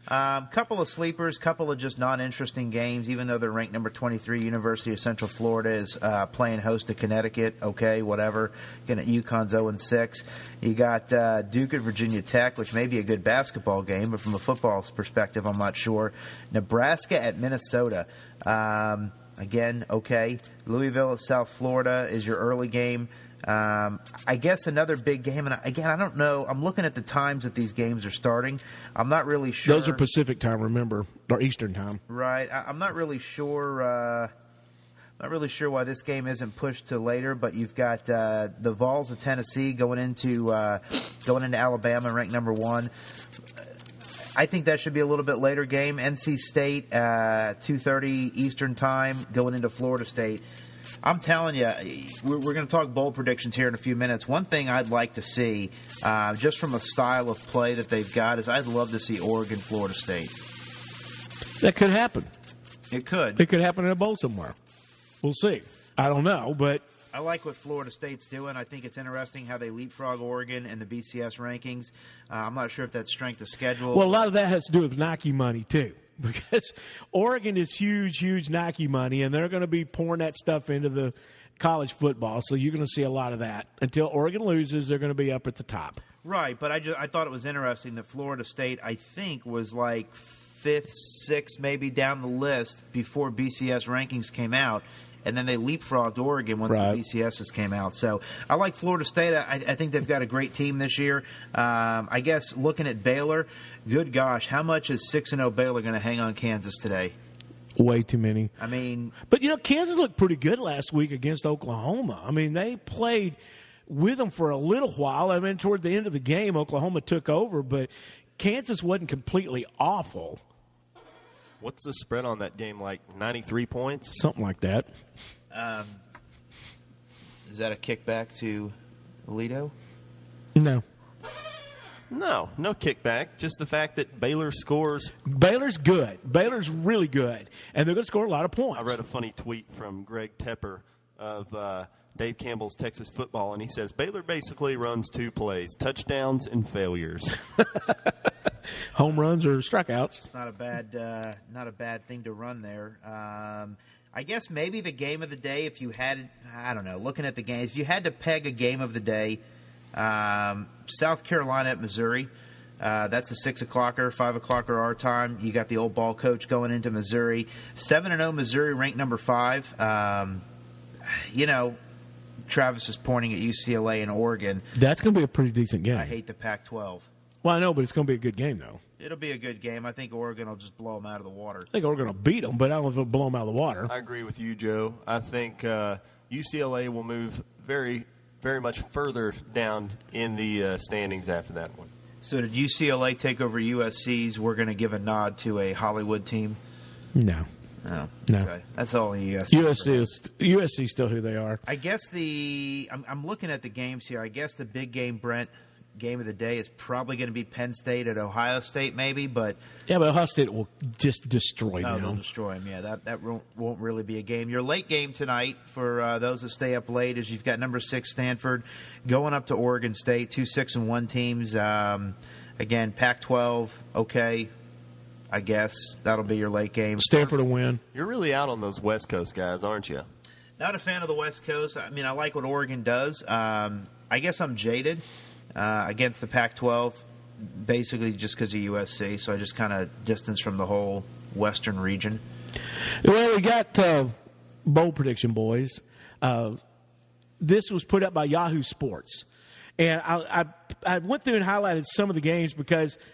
Couple of sleepers, couple of just non-interesting games, even though they're ranked number 23. University of Central Florida is playing host to Connecticut. Okay, whatever. UConn's 0-6. You got Duke at Virginia Tech, which may be a good basketball game, but from a football perspective, I'm not sure. Nebraska at Minnesota. Again, okay. Louisville at South Florida is your early game. I guess another big game, and again, I don't know. I'm looking at the times that these games are starting. I'm not really sure. Those are Pacific time, remember, or Eastern time. Right. I'm not really sure. Not really sure why this game isn't pushed to later, but you've got the Vols of Tennessee going into Alabama, ranked number 1. I think that should be a little bit later game. NC State, 2:30 Eastern time, going into Florida State. I'm telling you, we're going to talk bowl predictions here in a few minutes. One thing I'd like to see, just from a style of play that they've got, is I'd love to see Oregon, Florida State. That could happen. It could. It could happen in a bowl somewhere. We'll see. I don't know, but I like what Florida State's doing. I think it's interesting how they leapfrog Oregon in the BCS rankings. I'm not sure if that's strength of schedule. Well, a lot of that has to do with Nike money, too. Because Oregon is huge Nike money, and they're going to be pouring that stuff into the college football. So you're going to see a lot of that. Until Oregon loses, they're going to be up at the top. Right, but I thought it was interesting that Florida State, I think, was like 5th, 6th, maybe down the list before BCS rankings came out. And then they leapfrogged Oregon once the BCSs came out. So I like Florida State. I think they've got a great team this year. I guess looking at Baylor, good gosh, how much is 6-0 Baylor going to hang on Kansas today? Way too many. I mean, but Kansas looked pretty good last week against Oklahoma. I mean, they played with them for a little while. I mean, toward the end of the game, Oklahoma took over, but Kansas wasn't completely awful. What's the spread on that game, like 93 points? Something like that. Is that a kickback to Alito? No. No kickback. Just the fact that Baylor scores. Baylor's good. Baylor's really good. And they're going to score a lot of points. I read a funny tweet from Greg Tepper of Dave Campbell's Texas Football, and he says, Baylor basically runs 2 plays, touchdowns and failures. Home runs or strikeouts. Not a bad thing to run there. I guess maybe the game of the day, if you had, I don't know, looking at the game, if you had to peg a game of the day, South Carolina at Missouri, that's a 6 o'clocker, 5 o'clocker our time. You got the old ball coach going into Missouri. 7-0 Missouri, ranked number 5. Travis is pointing at UCLA and Oregon. That's going to be a pretty decent game. I hate the Pac-12. Well, I know, but it's going to be a good game, though. It'll be a good game. I think Oregon will just blow them out of the water. I think Oregon will beat them, but I don't know if it'll blow them out of the water. I agree with you, Joe. I think UCLA will move very, very much further down in the standings after that one. So did UCLA take over USC's? We're going to give a nod to a Hollywood team? No. Oh, no. Okay. That's all the USC. USC is still who they are. I guess I'm looking at the games here. I guess the big game, Brent, game of the day is probably going to be Penn State at Ohio State, maybe. But Ohio State will just destroy them. They'll destroy them. Yeah, that won't really be a game. Your late game tonight for those that stay up late is you've got number 6 Stanford going up to Oregon State, 2 6-1 teams. Again, Pac-12. Okay. I guess that'll be your late game. Stanford will win. You're really out on those West Coast guys, aren't you? Not a fan of the West Coast. I mean, I like what Oregon does. I guess I'm jaded against the Pac-12, basically just because of USC. So I just kind of distance from the whole Western region. Well, we got bowl prediction, boys. This was put up by Yahoo Sports. And I went through and highlighted some of the games because –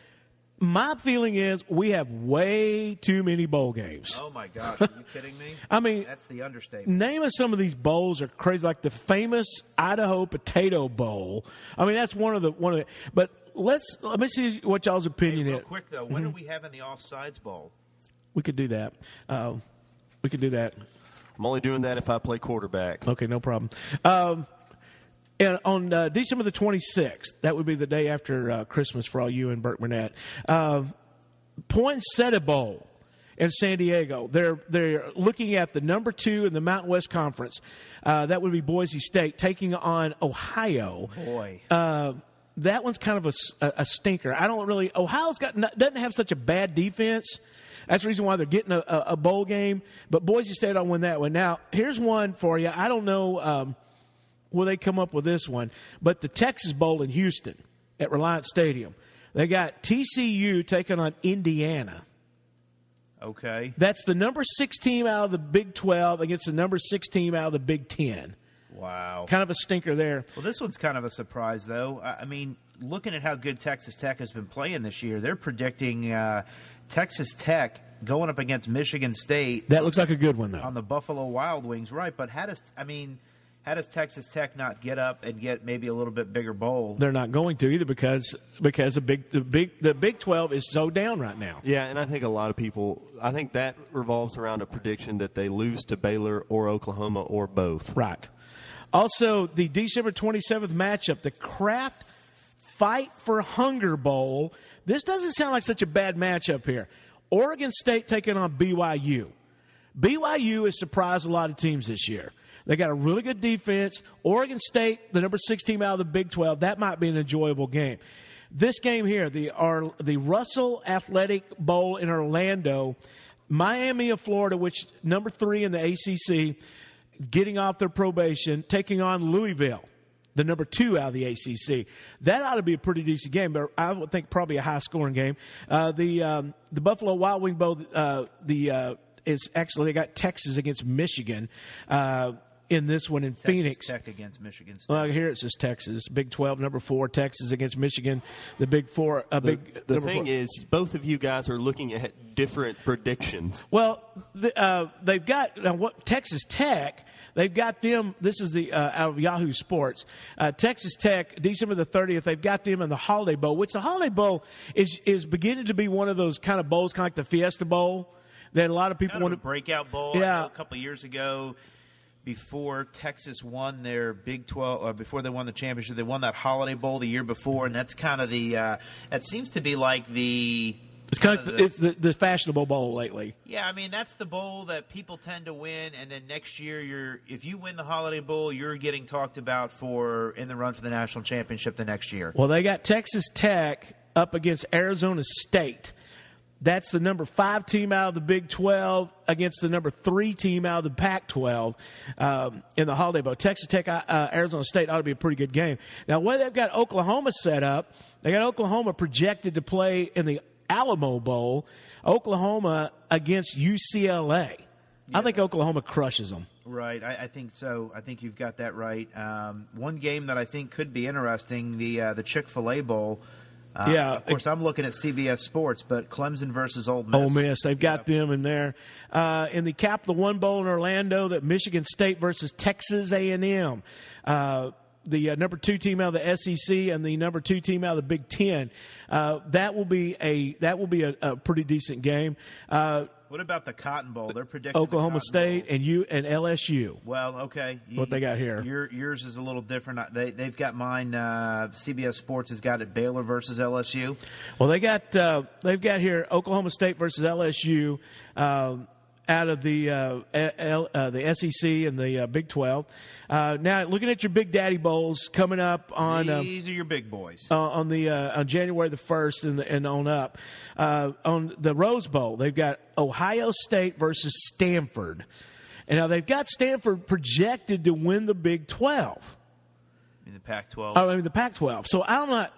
my feeling is we have way too many bowl games. Oh, my gosh. Are you kidding me? I mean, that's the understatement. Name of some of these bowls are crazy, like the famous Idaho Potato Bowl. I mean, that's one of the. But let me see what y'all's opinion is. Real quick, though, when do we have in the Offsides Bowl? We could do that. I'm only doing that if I play quarterback. Okay, no problem. And on December the 26th, that would be the day after Christmas for all you in Burke Burnett, Poinsettia Bowl in San Diego. They're looking at the number 2 in the Mountain West Conference. That would be Boise State taking on Ohio. Boy. That one's kind of a stinker. Ohio's doesn't have such a bad defense. That's the reason why they're getting a bowl game. But Boise State will win that one. Now, here's one for you. I don't know will they come up with this one, but the Texas Bowl in Houston at Reliance Stadium. They got TCU taking on Indiana. Okay. That's the number 6 team out of the Big 12 against the number 6 team out of the Big 10. Wow. Kind of a stinker there. Well, this one's kind of a surprise, though. I mean, looking at how good Texas Tech has been playing this year, they're predicting Texas Tech going up against Michigan State. That looks like a good one, though. On the Buffalo Wild Wings, right. But how does Texas Tech not get up and get maybe a little bit bigger bowl? They're not going to either because the Big 12 is so down right now. Yeah, and I think a lot of people – I think that revolves around a prediction that they lose to Baylor or Oklahoma or both. Right. Also, the December 27th matchup, the Kraft Fight for Hunger Bowl. This doesn't sound like such a bad matchup here. Oregon State taking on BYU. BYU has surprised a lot of teams this year. They got a really good defense. Oregon State, the number 6 team out of the Big 12, that might be an enjoyable game. This game here, the Russell Athletic Bowl in Orlando, Miami of Florida, which number 3 in the ACC, getting off their probation, taking on Louisville, the number 2 out of the ACC. That ought to be a pretty decent game, but I would think probably a high-scoring game. The Buffalo Wild Wing Bowl, is actually they got Texas against Michigan in this one in Phoenix. Tech against Michigan State. Well, here it says Texas, Big 12, number 4, Texas against Michigan, the Big 4. The thing is, both of you guys are looking at different predictions. Well, they've got Texas Tech. They've got them. This is the out of Yahoo Sports. Texas Tech, December the 30th. They've got them in the Holiday Bowl, which the Holiday Bowl is beginning to be one of those kind of bowls, kind of like the Fiesta Bowl, that a lot of people want to breakout bowl. Yeah, I know a couple of years ago, before Texas won their Big 12, or before they won the championship, they won that Holiday Bowl the year before, and that's kind of the. That seems to be like the. It's kind of it's the fashionable bowl lately. Yeah, I mean that's the bowl that people tend to win, and then next year if you win the Holiday Bowl, you're getting talked about in the run for the national championship the next year. Well, they got Texas Tech up against Arizona State. That's the number 5 team out of the Big 12 against the number 3 team out of the Pac-12 in the Holiday Bowl. Texas Tech, Arizona State ought to be a pretty good game. Now, where they've got Oklahoma set up, they got Oklahoma projected to play in the Alamo Bowl, Oklahoma against UCLA. Yeah. I think Oklahoma crushes them. Right, I think so. I think you've got that right. One game that I think could be interesting, the Chick-fil-A Bowl. Of course, I'm looking at CBS Sports, but Clemson versus Ole Miss. Ole Miss, they've got them in there. In the Capital One Bowl in Orlando, that Michigan State versus Texas A&M. The number 2 team out of the SEC and the number 2 team out of the Big 10. That will be a pretty decent game. What about the Cotton Bowl? They're predicting Oklahoma State and LSU. Well, okay. What they got here? Yours is a little different. They've got mine. CBS Sports has got it. Baylor versus LSU. Well, they've got here Oklahoma State versus LSU out of the SEC and the Big 12. Now, looking at your Big Daddy Bowls coming up on these are your big boys on January the 1st and on up. On the Rose Bowl, they've got Ohio State versus Stanford, and now they've got Stanford projected to win the Big 12. In the Pac-12. Oh, I mean the Pac-12. So I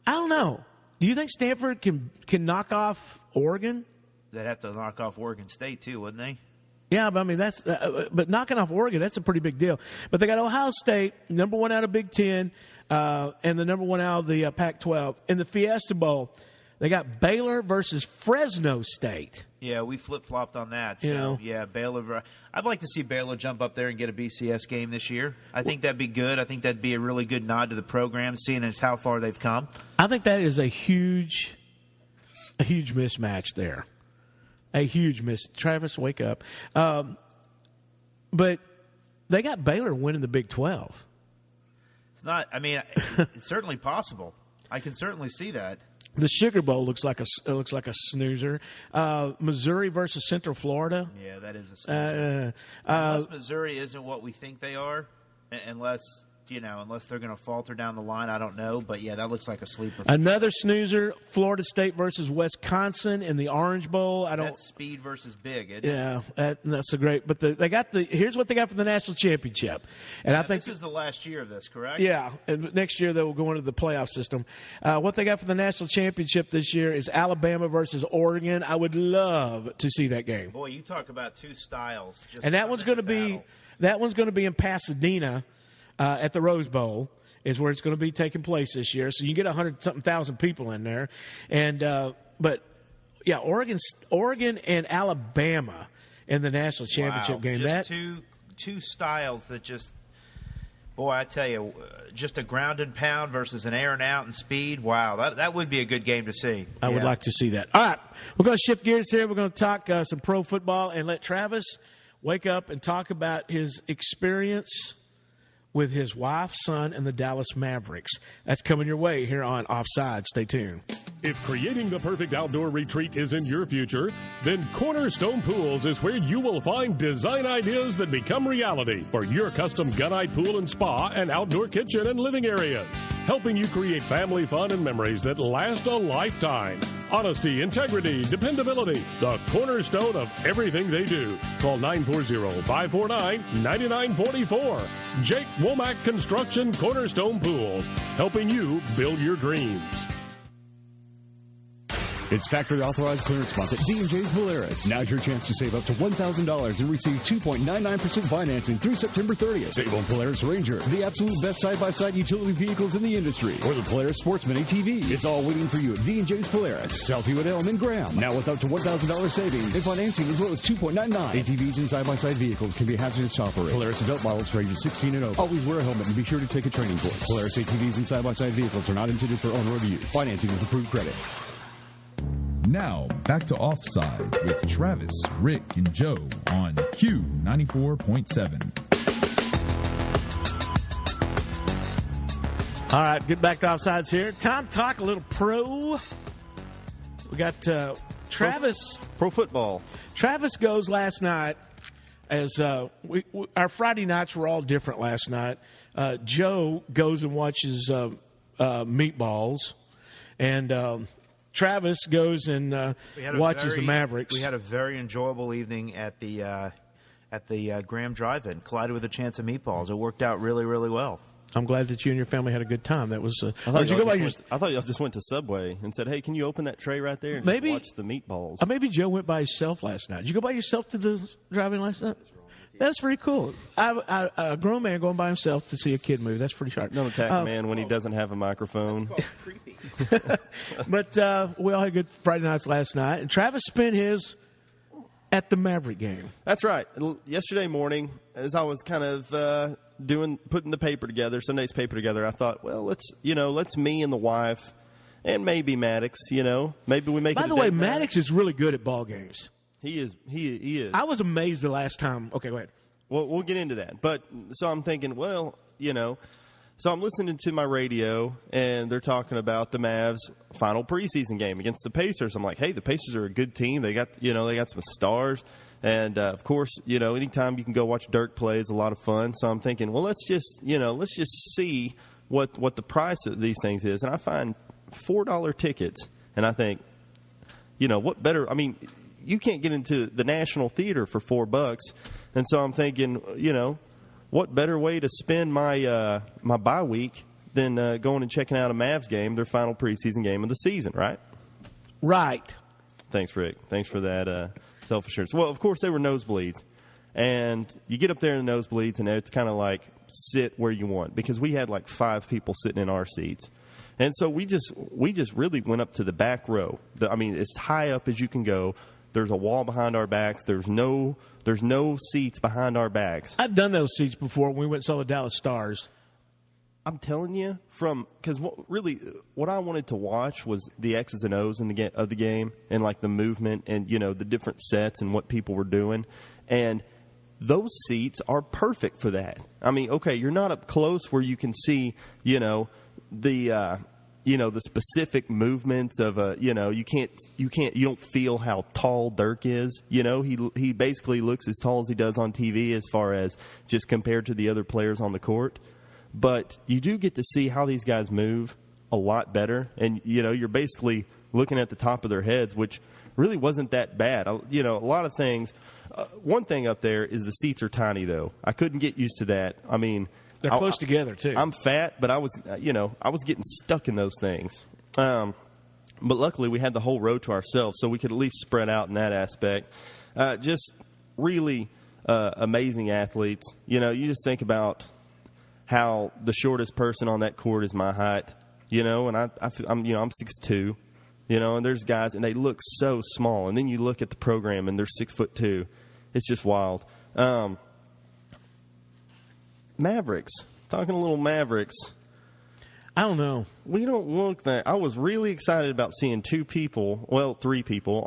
don't know. Do you think Stanford can knock off Oregon? They'd have to knock off Oregon State too, wouldn't they? Yeah, but I mean but knocking off Oregon, that's a pretty big deal. But they got Ohio State, number 1 out of Big 10, and the number 1 out of the Pac-12. In the Fiesta Bowl, they got Baylor versus Fresno State. Yeah, we flip-flopped on that. So, yeah, Baylor. I'd like to see Baylor jump up there and get a BCS game this year. I think that'd be good. I think that'd be a really good nod to the program, seeing as how far they've come. I think that is a huge mismatch there. A huge miss. Travis, wake up. But they got Baylor winning the Big 12. It's not. I mean, it's certainly possible. I can certainly see that. The Sugar Bowl looks like a snoozer. Missouri versus Central Florida. Yeah, that is a snoozer. Unless Missouri isn't what we think they are, unless they're going to falter down the line, I don't know. But yeah, that looks like a sleeper. Another snoozer: Florida State versus Wisconsin in the Orange Bowl. That's speed versus big, isn't it? Yeah, that's a great. But here's what they got for the national championship, and I think this is the last year of this, correct? Yeah, and next year they will go into the playoff system. What they got for the national championship this year is Alabama versus Oregon. I would love to see that game. Boy, you talk about two styles. And that one's going to be in Pasadena. At the Rose Bowl is where it's going to be taking place this year. So you get 100-something thousand people in there. And but yeah, Oregon and Alabama in the national championship game. Just two styles that just, boy, I tell you, just a ground and pound versus an air and out and speed. Wow, that would be a good game to see. I would like to see that. All right, we're going to shift gears here. We're going to talk some pro football and let Travis wake up and talk about his experience with his wife, son, and the Dallas Mavericks. That's coming your way here on Offsides. Stay tuned. If creating the perfect outdoor retreat is in your future, then Cornerstone Pools is where you will find design ideas that become reality for your custom gunite pool and spa and outdoor kitchen and living areas, helping you create family fun and memories that last a lifetime. Honesty, integrity, dependability, the cornerstone of everything they do. Call 940-549-9944. Jake Womack Construction Cornerstone Pools, helping you build your dreams. It's factory authorized clearance month at D&J's Polaris. Now's your chance to save up to $1,000 and receive 2.99% financing through September 30th. Save on Polaris Ranger, the absolute best side-by-side utility vehicles in the industry, or the Polaris Sportsman ATV. It's all waiting for you at D&J's Polaris, Southview at Elm and Graham. Now with up to $1,000 savings and financing as low as 2.99. ATVs and side-by-side vehicles can be hazardous to operate. Polaris adult models for ages 16 and over. Always wear a helmet and be sure to take a training course. Polaris ATVs and side-by-side vehicles are not intended for on-road use. Financing with approved credit. Now, back to Offside with Travis, Rick, and Joe on Q94.7. All right, get back to Offsides here. Time to talk a little pro. We got Travis. Pro football. Travis goes last night as our Friday nights were all different last night. Joe goes and watches Meatballs, and Travis goes and watches the Mavericks. We had a very enjoyable evening at the Graham Drive-In. Collided with a chance of Meatballs. It worked out really, really well. I'm glad that you and your family had a good time. That was. I thought y'all just went to Subway and said, "Hey, can you open that tray right there and just watch the Meatballs?" Maybe Joe went by himself last night. Did you go by yourself to the drive-in last night? That's pretty cool. A grown man going by himself to see a kid move. That's pretty sharp. Don't attack a man when he doesn't have a microphone. That's called creepy. But we all had good Friday nights last night. And Travis spent his at the Maverick game. That's right. Yesterday morning, as I was kind of putting the paper together, Sunday's paper together, I thought, well, let's me and the wife and maybe Maddox, maybe we make it. By the way, Maddox is really good at ball games. He is. He is. I was amazed the last time. Okay, go ahead. Well, we'll get into that. But so I'm thinking, so I'm listening to my radio, and they're talking about the Mavs' final preseason game against the Pacers. I'm like, hey, the Pacers are a good team. They got some stars, and of course, anytime you can go watch Dirk play is a lot of fun. So I'm thinking, well, let's just see what the price of these things is, and I find $4 tickets, and I think, what better? I mean, you can't get into the National Theater for $4, and so I'm thinking, what better way to spend my my bye week than going and checking out a Mavs game, their final preseason game of the season, right? Right. Thanks, Rick. Thanks for that self-assurance. Well, of course, they were nosebleeds, and you get up there in the nosebleeds, and it's kind of like sit where you want, because we had like 5 people sitting in our seats. And so we just really went up to the back row. As high up as you can go. There's a wall behind our backs. There's no seats behind our backs. I've done those seats before when we went and saw the Dallas Stars. I'm telling you, because what I wanted to watch was the X's and O's of the game, and like the movement and the different sets and what people were doing. And those seats are perfect for that. I mean, okay, you're not up close where you can see, the specific movements of you don't feel how tall Dirk is. He basically looks as tall as he does on TV as far as just compared to the other players on the court. But you do get to see how these guys move a lot better, and you're basically looking at the top of their heads, which really wasn't that bad. A lot of things. One thing up there is the seats are tiny, though. I couldn't get used to that. I mean, they're close together too. I'm fat, but I was getting stuck in those things. But luckily, we had the whole row to ourselves, so we could at least spread out in that aspect. Just really amazing athletes. You just think about how the shortest person on that court is my height. And I'm 6'2". And there's guys, and they look so small. And then you look at the program, and they're 6'2". It's just wild. Mavericks. Talking a little Mavericks. I don't know. We don't look that. I was really excited about seeing three people.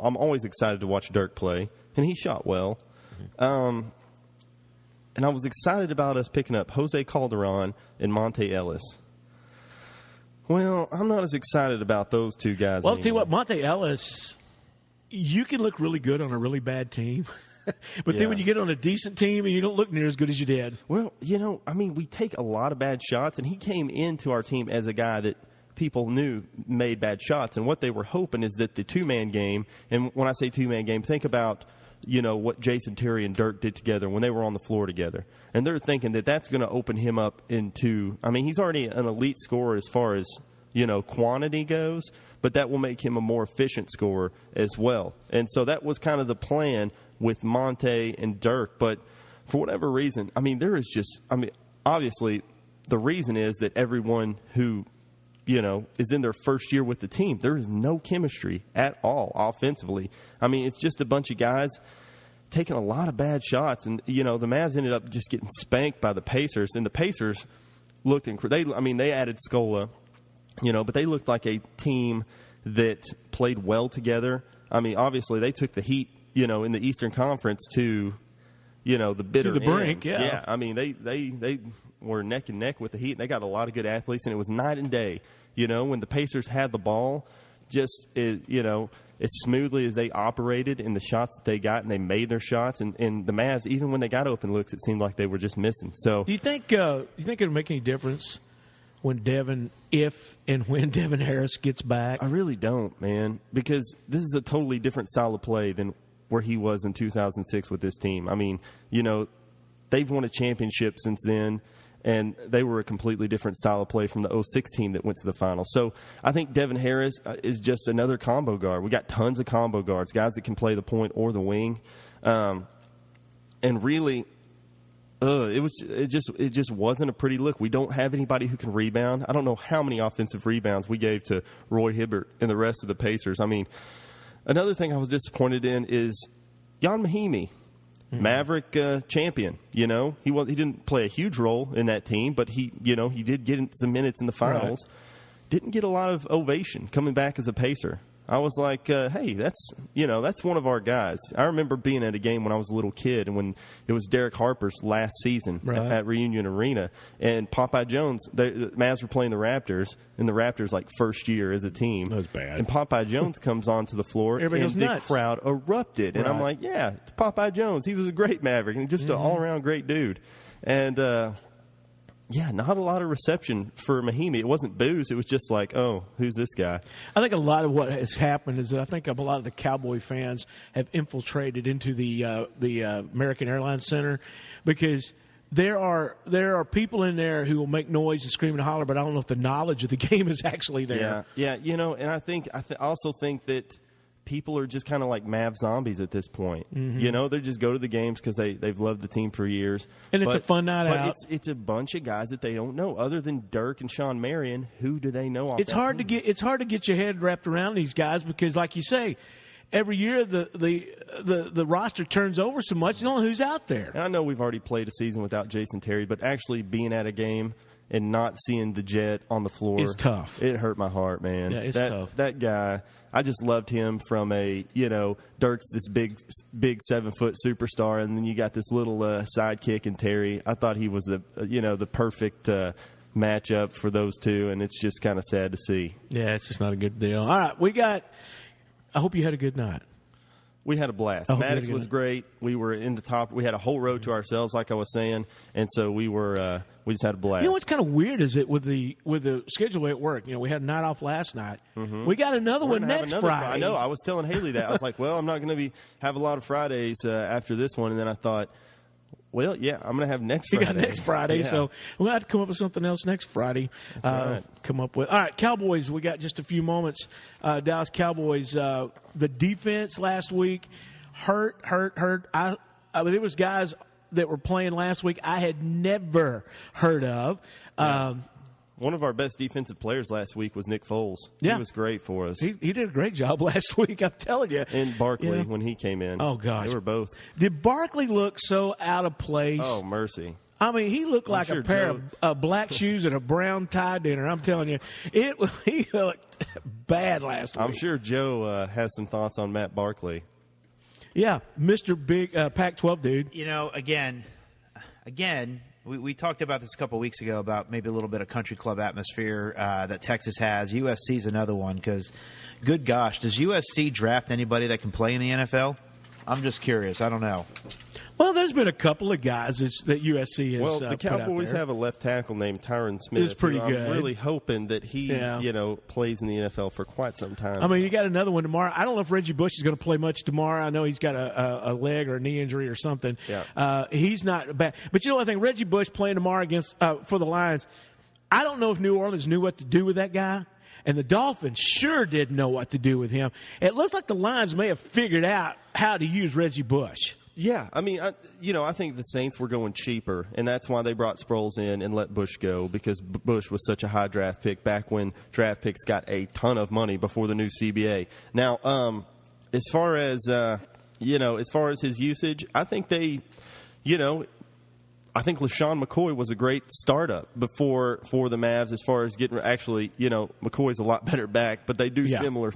I'm always excited to watch Dirk play, and he shot well. And I was excited about us picking up Jose Calderon and Monte Ellis. Well, I'm not as excited about those two guys. Well, I'll tell you what, Monte Ellis, you can look really good on a really bad team. But then when you get on a decent team and you don't look near as good as you did. Well, we take a lot of bad shots, and he came into our team as a guy that people knew made bad shots. And what they were hoping is that the two-man game, and when I say two-man game, think about what Jason Terry and Dirk did together when they were on the floor together. And they're thinking that that's going to open him up into – I mean, he's already an elite scorer as far as, quantity goes, but that will make him a more efficient scorer as well. And so that was kind of the plan with Monte and Dirk. But for whatever reason, obviously the reason is that everyone who, is in their first year with the team, there is no chemistry at all offensively. I mean, it's just a bunch of guys taking a lot of bad shots. And, the Mavs ended up just getting spanked by the Pacers. And the Pacers looked incredible. They added Scola, but they looked like a team that played well together. I mean, obviously they took the Heat, in the Eastern Conference to, the bitter to the brink. End. Yeah. I mean, they were neck and neck with the Heat, and they got a lot of good athletes, and it was night and day. When the Pacers had the ball, just as smoothly as they operated in the shots that they got, and they made their shots, and the Mavs, even when they got open looks, it seemed like they were just missing. So, do you think it'll make any difference when Devin Harris gets back? I really don't, man, because this is a totally different style of play than where he was in 2006 with this team. I mean, they've won a championship since then, and they were a completely different style of play from the 06 team that went to the finals. So I think Devin Harris is just another combo guard. We got tons of combo guards, guys that can play the point or the wing. And really, it just wasn't a pretty look. We don't have anybody who can rebound. I don't know how many offensive rebounds we gave to Roy Hibbert and the rest of the Pacers. I mean, another thing I was disappointed in is Jan Mahimi. Maverick champion, he didn't play a huge role in that team, but he did get some minutes in the finals. Right. Didn't get a lot of ovation coming back as a Pacer. I was like, hey, that's one of our guys. I remember being at a game when I was a little kid, and when it was Derek Harper's last season at Reunion Arena, and Popeye Jones, the Mavs were playing the Raptors, and the Raptors first year as a team. That was bad. And Popeye Jones comes onto the floor, and the crowd erupted. And I'm like, yeah, it's Popeye Jones. He was a great Maverick, and just an all-around great dude. And not a lot of reception for Mahimi. It wasn't boos. It was just like, oh, who's this guy? I think a lot of what has happened is that I think a lot of the Cowboy fans have infiltrated into the American Airlines Center, because there are people in there who will make noise and scream and holler, but I don't know if the knowledge of the game is actually there. Yeah. And I also think that people are just kind of like Mav zombies at this point. They just go to the games because they've loved the team for years. And it's a fun night out. It's a bunch of guys that they don't know. Other than Dirk and Sean Marion, who do they know off It's hard to get your head wrapped around these guys, because, like you say, every year the roster turns over so much, you don't know who's out there. And I know we've already played a season without Jason Terry, but actually being at a game and not seeing the Jet on the floor. It's tough. It hurt my heart, man. Yeah, it's tough. That guy, I just loved him from Dirk's this big 7-foot superstar, and then you got this little sidekick in Terry. I thought he was the perfect matchup for those two, and it's just kind of sad to see. Yeah, it's just not a good deal. All right, I hope you had a good night. We had a blast. Maddox was great. We were in the top. We had a whole row to ourselves, like I was saying, and so we just had a blast. You know what's kind of weird is it with the schedule way at work. We had a night off last night. Mm-hmm. We got another one next Friday. I know. I was telling Haley that. I was like, well, I'm not going to have a lot of Fridays after this one, and then I thought, well, yeah, I'm going to have next Friday. You got next Friday, yeah. So we'll have to come up with something else next Friday. Right. Come up with. All right, Cowboys, we got just a few moments. Dallas Cowboys, the defense last week, hurt. I mean, there was guys that were playing last week I had never heard of. Yeah. One of our best defensive players last week was Nick Foles. Yeah. He was great for us. He did a great job last week, I'm telling you. And Barkley, when he came in. Oh, gosh. They were both. Did Barkley look so out of place? Oh, mercy. I mean, he looked like a pair of black shoes and a brown tie dinner. I'm telling you, he looked bad last week. I'm sure Joe has some thoughts on Matt Barkley. Yeah, Mr. Big Pac-12 dude. Again, we talked about this a couple of weeks ago about maybe a little bit of country club atmosphere that Texas has. USC's another one because, good gosh, does USC draft anybody that can play in the NFL? I'm just curious. I don't know. Well, there's been a couple of guys that USC has Well, the Cowboys have a left tackle named Tyron Smith. It's pretty good. I'm really hoping that he, plays in the NFL for quite some time. I mean, you got another one tomorrow. I don't know if Reggie Bush is going to play much tomorrow. I know he's got a leg or a knee injury or something. Yeah. He's not bad. But you know what I think? Reggie Bush playing tomorrow against for the Lions, I don't know if New Orleans knew what to do with that guy. And the Dolphins sure didn't know what to do with him. It looks like the Lions may have figured out how to use Reggie Bush. Yeah, I mean, I think the Saints were going cheaper, and that's why they brought Sproles in and let Bush go, because Bush was such a high draft pick back when draft picks got a ton of money before the new CBA. Now, as far as his usage, I think I think LaShawn McCoy was a great startup for the Mavs as far as getting McCoy's a lot better back, but they do similar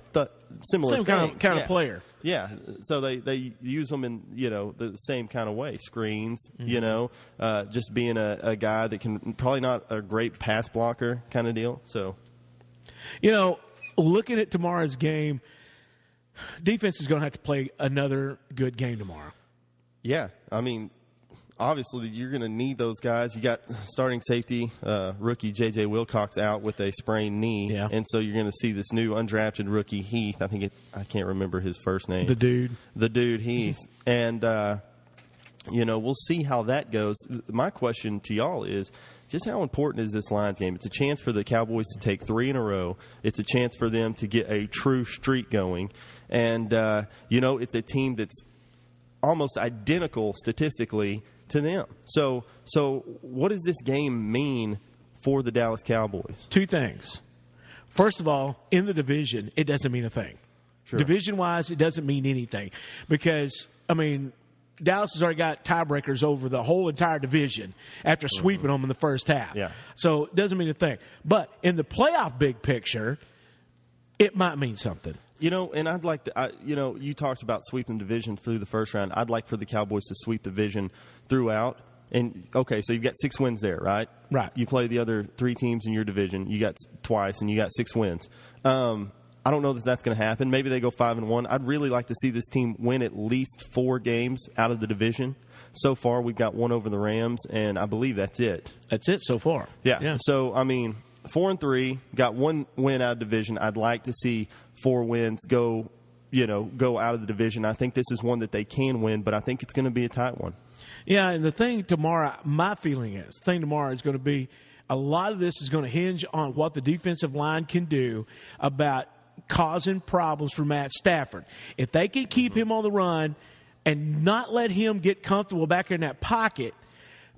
same things. kind of player. Yeah, so they use them in the same kind of way, screens. Mm-hmm. Just being a guy that can probably not a great pass blocker kind of deal. So, looking at tomorrow's game, defense is going to have to play another good game tomorrow. Yeah, I mean, obviously, you're going to need those guys. You got starting safety, rookie J.J. Wilcox out with a sprained knee. Yeah. And so you're going to see this new undrafted rookie, Heath. I can't remember his first name. The dude, Heath. And, we'll see how that goes. My question to y'all is, just how important is this Lions game? It's a chance for the Cowboys to take 3 in a row. It's a chance for them to get a true streak going. And, it's a team that's almost identical statistically to them. So what does this game mean for the Dallas Cowboys? 2 things. First of all, in the division, it doesn't mean a thing. Sure. Division-wise, it doesn't mean anything because, Dallas has already got tiebreakers over the whole entire division after sweeping them in the first half. Yeah. So it doesn't mean a thing. But in the playoff big picture, it might mean something. And I'd like to, you talked about sweeping the division through the first round. I'd like for the Cowboys to sweep the division throughout. And, okay, so you've got 6 wins there, right? Right. You play the other 3 teams in your division. You got twice, and you got 6 wins. I don't know that that's going to happen. Maybe they go 5-1. I'd really like to see this team win at least 4 games out of the division. So far, we've got 1 over the Rams, and I believe that's it. That's it so far. Yeah. So, 4-3, got 1 win out of division. I'd like to see 4 wins go out of the division. I think this is one that they can win, but I think it's going to be a tight one. Yeah, and the thing tomorrow, my feeling is, tomorrow is going to be a lot of this is going to hinge on what the defensive line can do about causing problems for Matt Stafford. If they can keep him on the run and not let him get comfortable back in that pocket,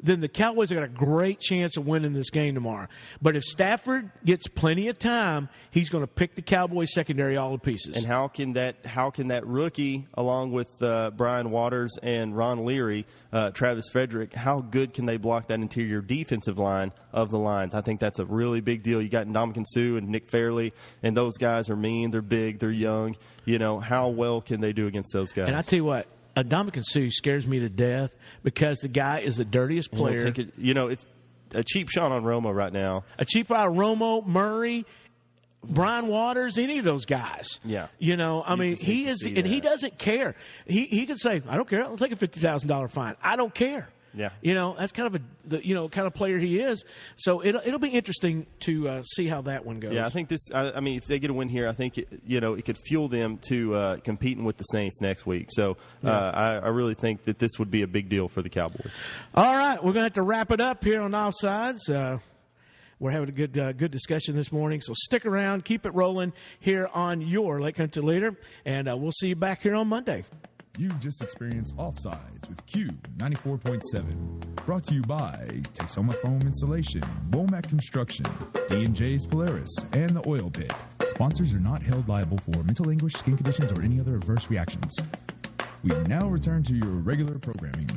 then the Cowboys have got a great chance of winning this game tomorrow. But if Stafford gets plenty of time, he's going to pick the Cowboys secondary all to pieces. And how can that rookie, along with Brian Waters and Ron Leary, Travis Frederick, how good can they block that interior defensive line of the Lions? I think that's a really big deal. You got Ndamukong Suh and Nick Fairley, and those guys are mean. They're big. They're young. How well can they do against those guys? And I tell you what, Ndamukong Suh scares me to death because the guy is the dirtiest player. It's a cheap shot on Romo right now. A cheap shot on Romo, Murray, Brian Waters, any of those guys. Yeah. He is, and he doesn't care. He could say, I don't care. I'll take a $50,000 fine. I don't care. Yeah. That's kind of kind of player he is. So it'll be interesting to see how that one goes. Yeah, I think this. If they get a win here, I think it could fuel them to competing with the Saints next week. So I really think that this would be a big deal for the Cowboys. All right, we're going to have to wrap it up here on Offsides. We're having a good discussion this morning, so stick around, keep it rolling here on your Lake Country Leader, and we'll see you back here on Monday. You just experienced Offsides with Q 94.7. Brought to you by Texoma Foam Insulation, Womack Construction, D&J's Polaris, and the Oil Pit. Sponsors are not held liable for mental anguish, skin conditions, or any other adverse reactions. We now return to your regular programming.